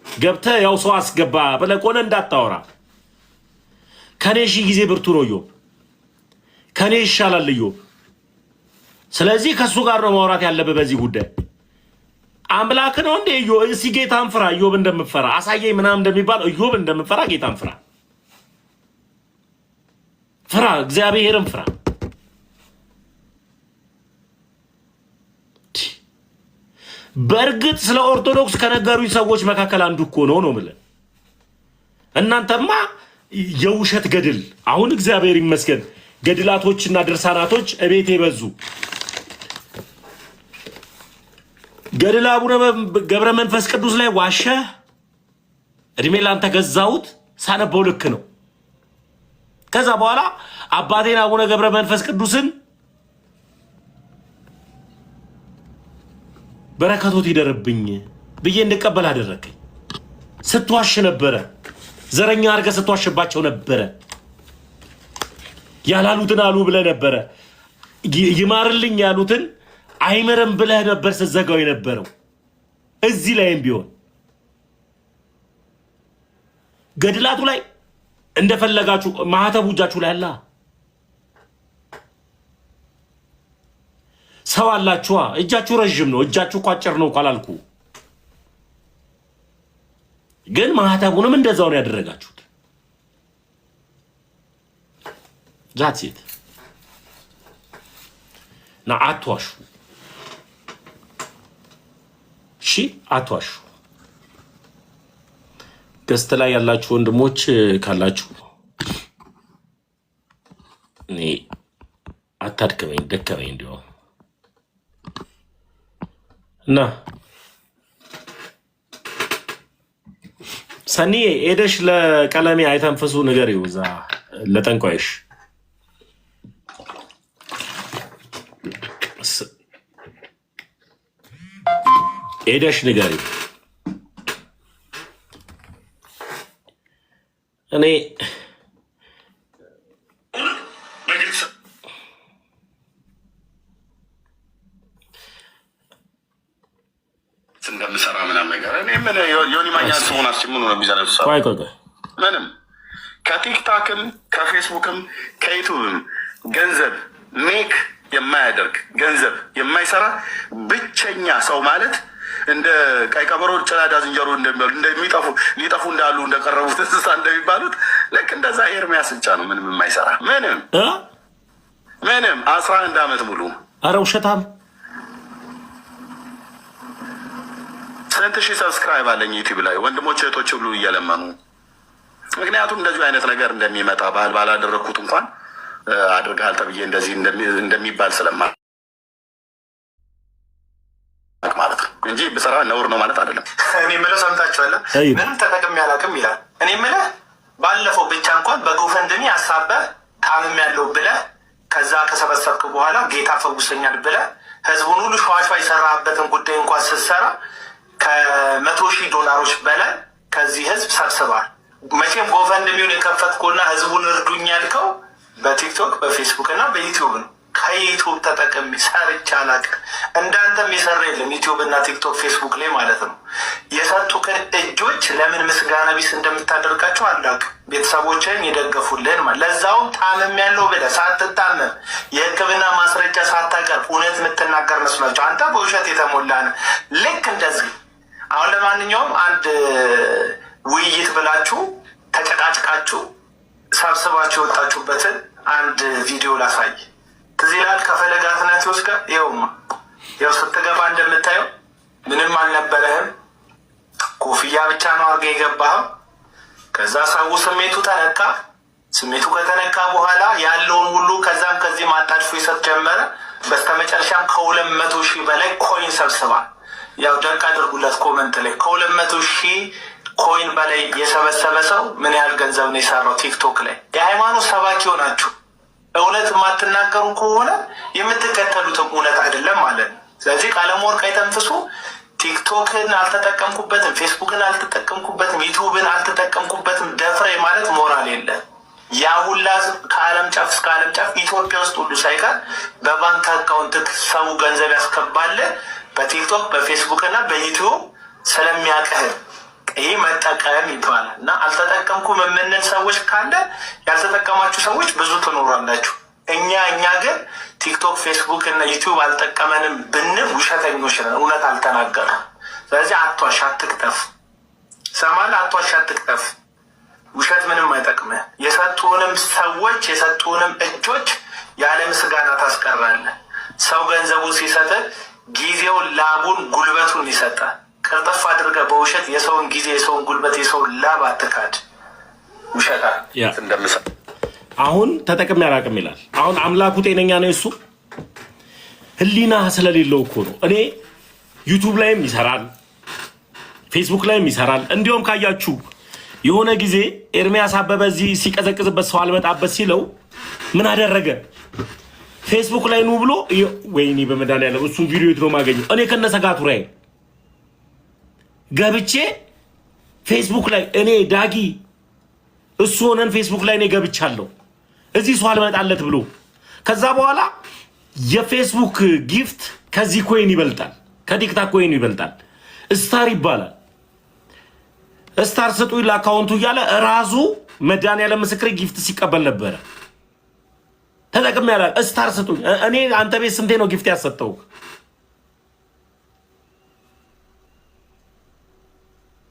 ገብተህ ያው ሰው አስገባ ብለህ ከሆነ እንዳታወራ። ከኔ 1000 ጊዜ ብርቱ ነው ኢዮብ፣ ከኔ ይሻላል ኢዮብ። ስለዚህ ከሱ ጋር ነው ማውራት ያለብህ በዚህ ጉዳይ። አምላክ ነው እንዴ ኢዮብ? እስኪ ጌታን ፍራ። ኢዮብ እንደምትፈራ አሳየኝ ምናምን እንደሚባል ኢዮብ እንደምትፈራ ጌታን ፍራ። ፍራ፣ እግዚአብሔርን ፍራ። በእርግጥ ስለ ኦርቶዶክስ ከነገሩኝ ሰዎች መካከል አንዱ እኮ ነው የምልህ። እናንተማ የውሸት ገድል፣ አሁን እግዚአብሔር ይመስገን ገድላቶችና ድርሳናቶች እቤቴ በዙ። ገድል አቡነ ገብረ መንፈስ ቅዱስ ላይ ዋሸ። እድሜ ላንተ ገዛሁት ሳነበው ልክ ነው። ከዛ በኋላ አባቴን አቡነ ገብረ መንፈስ ቅዱስን በረከቶት ይደርብኝ ብዬ እንድቀበል አደረከኝ። ስትዋሽ ነበረ። ዘረኛ አድርገህ ስትዋሽባቸው ነበረ። ያላሉትን አሉ ብለህ ነበረ። ይማርልኝ ያሉትን አይመረም ብለህ ነበር ስትዘጋው የነበረው። እዚህ ላይም ቢሆን ገድላቱ ላይ እንደፈለጋችሁ ማህተቡ እጃችሁ ላይ አላ ሰው አላችኋ። እጃችሁ ረዥም ነው፣ እጃችሁ ቋጭር ነው ካላልኩ ግን ማህተቡንም እንደዛው ነው ያደረጋችሁት። ዛትሲት ና አትዋሹ። እሺ አትዋሹ። ገስት ላይ ያላችሁ ወንድሞች ካላችሁ እኔ አታድክመኝ፣ ደከመኝ እንዲያው እና ሰኒ ሄደሽ ለቀለሜ አይተንፍሱ ነገር ይውዛ ለጠንቋይሽ ሄደሽ ንገሪ። እኔ እንደምሰራ ምናምን ነገር እኔ ምን ዮኒ ማኛ ሰውን አስጭምኑ ነው ቢዘነሱ ምንም ከቲክታክም ከፌስቡክም ከዩቱብም ገንዘብ ሜክ የማያደርግ ገንዘብ የማይሰራ ብቸኛ ሰው ማለት እንደ ቀይ ቀበሮ ጭላዳ ዝንጀሮ እንደሚጠፉ ሊጠፉ እንዳሉ እንደቀረቡት እንስሳ እንደሚባሉት ልክ እንደዛ ኤርሚያስ ብቻ ነው ምንም የማይሰራ ምንም 11 ዓመት ሙሉ። አረ ውሸታም። ስንት ሺህ ሰብስክራይብ አለኝ ዩቲዩብ ላይ ወንድሞች እህቶች ሁሉ እየለመኑ። ምክንያቱም እንደዚሁ አይነት ነገር እንደሚመጣ ባላደረግኩት እንኳን አድርገሃል ተብዬ እንደዚህ እንደሚባል ስለማ ማለት ነው እንጂ ብሰራ ነውር ነው ማለት አይደለም። እኔ የምለው ሰምታችኋል። ምንም ተጠቅሜ አላውቅም ይላል። እኔ የምልህ ባለፈው ብቻ እንኳን በጎፈንድሚ አሳበህ ታምም ያለው ብለህ ከዛ ከሰበሰብክ በኋላ ጌታ ፈውሰኛል ብለህ ህዝቡን ሁሉ ሸዋሸዋ የሰራበትን ጉዳይ እንኳን ስትሰራ $100,000 በላይ ከዚህ ህዝብ ሰብስባል። መቼም ጎፈንድሚውን የከፈትኩና ህዝቡን እርዱኝ ያልከው በቲክቶክ በፌስቡክ እና በዩቲዩብ ነው። ከዩቱብ ተጠቅሜ ሰርቼ አላውቅም። እንዳንተም የሰራ የለም ዩቲዩብ እና ቲክቶክ ፌስቡክ ላይ ማለት ነው። የሰጡክን እጆች ለምን ምስጋና ቢስ እንደምታደርጋቸው አላውቅም። ቤተሰቦችን የደገፉልን ማለት ለዛውም ታመም ያለው ብለህ ሳትታመም የሕክምና ማስረጃ ሳታቀርብ እውነት የምትናገር መስሏቸው አንተ በውሸት የተሞላ ነው። ልክ እንደዚህ አሁን ለማንኛውም አንድ ውይይት ብላችሁ ተጨቃጭቃችሁ ሰብስባችሁ የወጣችሁበትን አንድ ቪዲዮ ላሳይ። ትዝ ይልሃል ከፈለገ አትናቴዎስ ጋር ይኸውማ፣ ያው ስትገባ እንደምታየው ምንም አልነበረህም፣ ኮፍያ ብቻ ነው አድርገህ የገባኸው። ከዛ ሰው ስሜቱ ተነካ። ስሜቱ ከተነካ በኋላ ያለውን ሁሉ ከዛም ከዚህ ማጣድፎ ይሰጥ ጀመረ። በስተመጨረሻም ከ200,000 በላይ ኮይን ሰብስባል። ያው ደቅ አድርጉለት ኮመንት ላይ ከ200,000 ኮይን በላይ የሰበሰበ ሰው ምን ያህል ገንዘብ ነው የሰራው? ቲክቶክ ላይ የሃይማኖት ሰባኪ ሆናችሁ እውነት የማትናገሩ ከሆነ የምትከተሉትም እውነት አይደለም ማለት ነው። ስለዚህ ቀለመወርቅ አይተንፍሱ። ቲክቶክን አልተጠቀምኩበትም፣ ፌስቡክን አልተጠቀምኩበትም፣ ዩቱብን አልተጠቀምኩበትም ደፍሬ ማለት ሞራል የለም። ያ ሁላ ከዓለም ጫፍ እስከ ዓለም ጫፍ ኢትዮጵያ ውስጥ ሁሉ ሳይቀር በባንክ አካውንት ሰው ገንዘብ ያስገባል በቲክቶክ በፌስቡክ እና በዩቱብ ስለሚያቀህል ይህ መጠቀም ይባላል። እና አልተጠቀምኩም የምንል ሰዎች ካለ ያልተጠቀማችሁ ሰዎች ብዙ ትኖራላችሁ። እኛ ግን ቲክቶክ ፌስቡክ እና ዩቲዩብ አልጠቀመንም ብንል ውሸተኞች ነን፣ እውነት አልተናገርም። ስለዚህ አትዋሽ፣ አትቅጠፍ። ሰማል አትዋሽ፣ አትቅጠፍ። ውሸት ምንም አይጠቅምህ። የሰጡንም ሰዎች የሰጡንም እጆች ያለ ምስጋና ታስቀራለህ። ሰው ገንዘቡን ሲሰጥ ጊዜውን፣ ላቡን፣ ጉልበቱን ይሰጣል። ቅርጥፍ አድርገህ በውሸት የሰውን ጊዜ፣ የሰውን ጉልበት፣ የሰውን ላብ አትካድ። ውሸታ እንደምሰ አሁን ተጠቅሜ አላውቅም ይላል። አሁን አምላኩ ጤነኛ ነው። እሱ ህሊና ስለሌለው እኮ ነው። እኔ ዩቱብ ላይም ይሰራል፣ ፌስቡክ ላይም ይሰራል። እንዲሁም ካያችሁ የሆነ ጊዜ ኤርሚያስ አበበ እዚህ ሲቀዘቅዝበት ሰው አልመጣበት ሲለው ምን አደረገ? ፌስቡክ ላይ ኑ ብሎ ወይኔ በመድኃኒዓለም እሱን ቪዲዮ የት ነው የማገኘው? እኔ ከነሰጋቱ ላይ ገብቼ ፌስቡክ ላይ እኔ ዳጊ እሱ ሆነን ፌስቡክ ላይ እኔ ገብቻለሁ እዚህ ሰው አልመጣለት ብሎ። ከዛ በኋላ የፌስቡክ ጊፍት ከዚህ ኮይን ይበልጣል፣ ከቲክታክ ኮይን ይበልጣል። ስታር ይባላል። ስታር ስጡኝ ለአካውንቱ እያለ ራሱ መድኃኒዓለም ምስክሬ ጊፍት ሲቀበል ነበረ። ተጠቅሜ ያለ ስታር ስጡኝ። እኔ አንተ ቤት ስንቴ ነው ጊፍት ያሰጠው?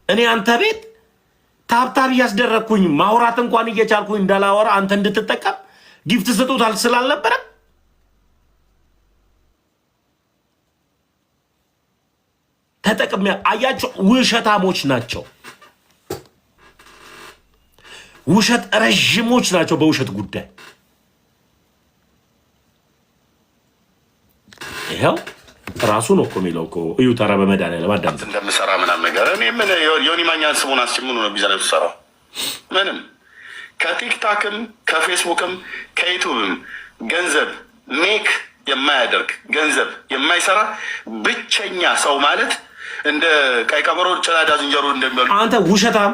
እኔ አንተ ቤት ታብታብ እያስደረግኩኝ ማውራት እንኳን እየቻልኩኝ እንዳላወራ አንተ እንድትጠቀም ጊፍት ስጡታል ስላልነበረ ተጠቅሜ። አያቸው ውሸታሞች ናቸው፣ ውሸት ረዥሞች ናቸው በውሸት ጉዳይ። ይኸው ራሱ ነው እኮ የሚለው እኮ እዩ። ተራ በመድኃኒዓለም አዳምጥ እንደምሰራ ምናምን ነገር እኔ ምን ዮኒ ማኛን ስሙን አስጭምኑ ነው ቢዛ ነው ምንም ከቲክታክም ከፌስቡክም ከዩቱብም ገንዘብ ሜክ የማያደርግ ገንዘብ የማይሰራ ብቸኛ ሰው ማለት እንደ ቀይ ቀበሮ ጭላዳ ዝንጀሮ እንደሚበሉ አንተ ውሸታም።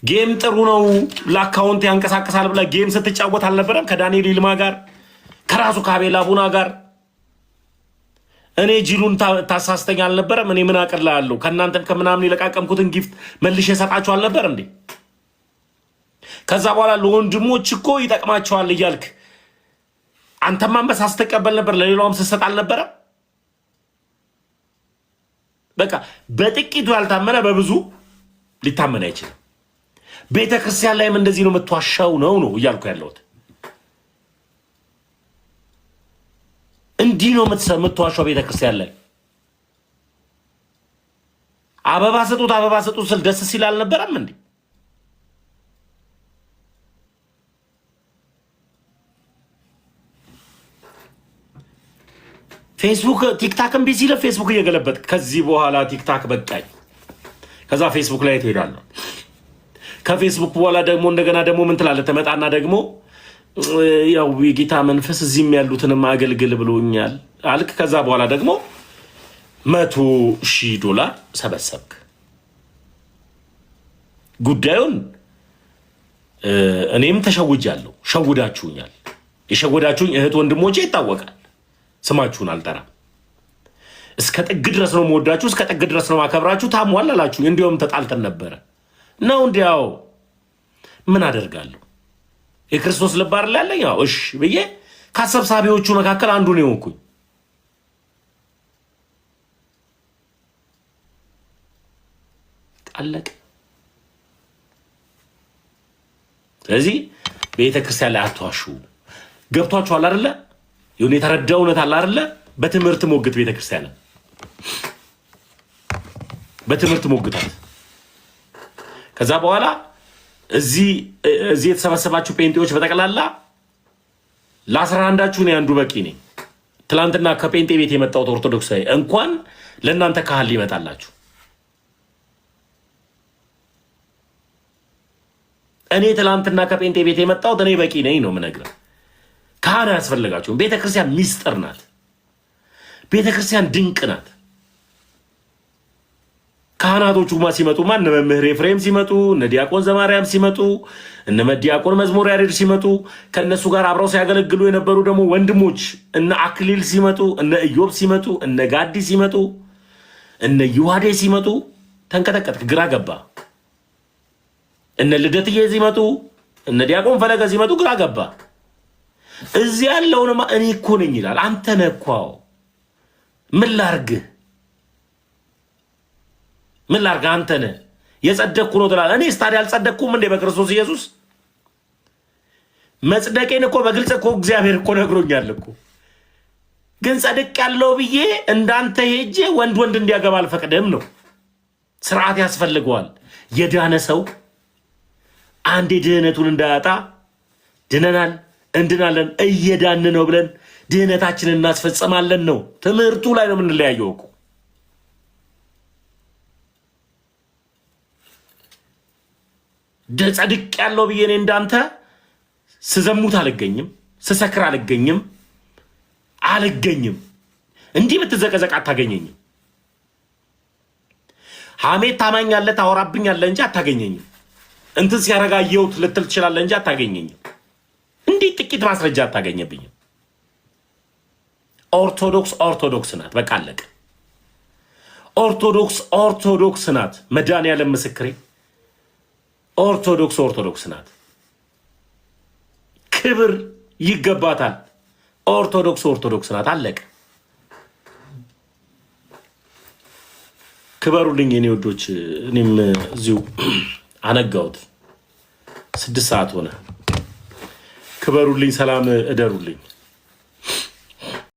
ጌም ጥሩ ነው ለአካውንት ያንቀሳቀሳል ብለህ ጌም ስትጫወት አልነበረም? ከዳንኤል ይልማ ጋር ከራሱ ከአቤላ ቡና ጋር እኔ ጅሉን ታሳስተኛ አልነበረም? እኔ ምን አቀላለሁ? ከእናንተም ከምናምን የለቃቀምኩትን ጊፍት መልሼ ሰጣችሁ አልነበር እንዴ? ከዛ በኋላ ለወንድሞች እኮ ይጠቅማቸዋል እያልክ አንተም አንበሳ ስትቀበል ነበር፣ ለሌላውም ስትሰጥ አልነበረም? በቃ በጥቂቱ ያልታመነ በብዙ ሊታመን አይችልም። ቤተ ክርስቲያን ላይም እንደዚህ ነው የምትዋሻው ነው እያልኩ ያለሁት። እንዲህ ነው የምትዋሻው ቤተ ክርስቲያን ላይ። አበባ ስጡት ስል ደስ ሲል አልነበረም እንዴ? ፌስቡክ ቲክታክም ቢዚ ፌስቡክ እየገለበጥ ከዚህ በኋላ ቲክታክ በቃኝ። ከዛ ፌስቡክ ላይ ትሄዳለህ። ከፌስቡክ በኋላ ደግሞ እንደገና ደግሞ ምን ትላለህ? ተመጣና ደግሞ ያው የጌታ መንፈስ እዚህም ያሉትንም አገልግል ብሎኛል አልክ። ከዛ በኋላ ደግሞ $100,000 ሰበሰብክ። ጉዳዩን እኔም ተሸውጃለሁ፣ ሸውዳችሁኛል። የሸወዳችሁኝ እህት ወንድሞቼ ይታወቃል። ስማችሁን አልጠራም። እስከ ጥግ ድረስ ነው የምወዳችሁ፣ እስከ ጥግ ድረስ ነው ማከብራችሁ። ታሟል አላችሁ። እንዲያውም ተጣልተን ነበረ ነው። እንዲያው ምን አደርጋለሁ? የክርስቶስ ልብ አይደል ያለኝ? እሺ ብዬ ከአሰብሳቢዎቹ መካከል አንዱ ነው የሆንኩኝ። አለቀ። ስለዚህ ቤተክርስቲያን ላይ አትዋሹ። ገብቷችኋል አይደለ? የሆነ የተረዳ እውነት አለ አይደለ? በትምህርት ሞግት ቤተክርስቲያን በትምህርት ሞግታት። ከዛ በኋላ እዚህ የተሰበሰባችሁ ጴንጤዎች በጠቅላላ ለ11ዳችሁ ነው አንዱ በቂ ነኝ። ትላንትና ከጴንጤ ቤት የመጣሁት ኦርቶዶክሳዊ እንኳን ለእናንተ ካህል ይመጣላችሁ። እኔ ትላንትና ከጴንጤ ቤት የመጣሁት እኔ በቂ ነኝ ነው የምነግርህ። ካህን አያስፈልጋችሁም። ቤተክርስቲያን ሚስጥር ናት። ቤተክርስቲያን ድንቅ ናት። ካህናቶቹ ሲመጡ እነ መምህር ኤፍሬም ሲመጡ፣ እነ ዲያቆን ዘማርያም ሲመጡ፣ እነ ዲያቆን መዝሙር ያሬድ ሲመጡ፣ ከእነሱ ጋር አብረው ሲያገለግሉ የነበሩ ደግሞ ወንድሞች እነ አክሊል ሲመጡ፣ እነ ኢዮብ ሲመጡ፣ እነ ጋዲ ሲመጡ፣ እነ ዩዋዴ ሲመጡ ተንቀጠቀጥክ፣ ግራ ገባ። እነ ልደትዬ ሲመጡ፣ እነ ዲያቆን ፈለገ ሲመጡ ግራ ገባ። እዚህ ያለውንማ እኔ እኮ ነኝ ይላል። አንተ ነህ እኮ። ምን ላርግህ? ምን ላርግህ? አንተ ነህ። የጸደቅኩ ነው ትላለህ። እኔስ ታዲያ አልጸደቅኩም እንዴ በክርስቶስ ኢየሱስ? መጽደቄን እኮ በግልጽ እኮ እግዚአብሔር እኮ ነግሮኛል እኮ። ግን ጸድቅ ያለው ብዬ እንዳንተ ሄጄ ወንድ እንዲያገባ አልፈቅድም ነው። ስርዓት ያስፈልገዋል። የዳነ ሰው አንዴ ድህነቱን እንዳያጣ ድነናል፣ እንድናለን፣ እየዳን ነው ብለን ድህነታችንን እናስፈጽማለን ነው። ትምህርቱ ላይ ነው የምንለያየው እኮ። ጸድቅ ያለው ብዬ እኔ እንዳንተ ስዘሙት አልገኝም፣ ስሰክር አልገኝም። እንዲህ ብትዘቀዘቅ አታገኘኝም። ሐሜት ታማኛለህ፣ ታወራብኛለህ እንጂ አታገኘኝም። እንትን ሲያረጋየውት ልትል ትችላለህ እንጂ አታገኘኝም። እንዲህ ጥቂት ማስረጃ አታገኘብኝም። ኦርቶዶክስ ናት። በቃ አለቀ። ኦርቶዶክስ ናት። መድኃኒዓለም ምስክሬ፣ ኦርቶዶክስ ናት። ክብር ይገባታል። ኦርቶዶክስ ናት። አለቀ። ክበሩልኝ የኔ ወዶች። እኔም እዚሁ አነጋውት 6 ሰዓት ሆነ። ክበሩልኝ፣ ሰላም እደሩልኝ።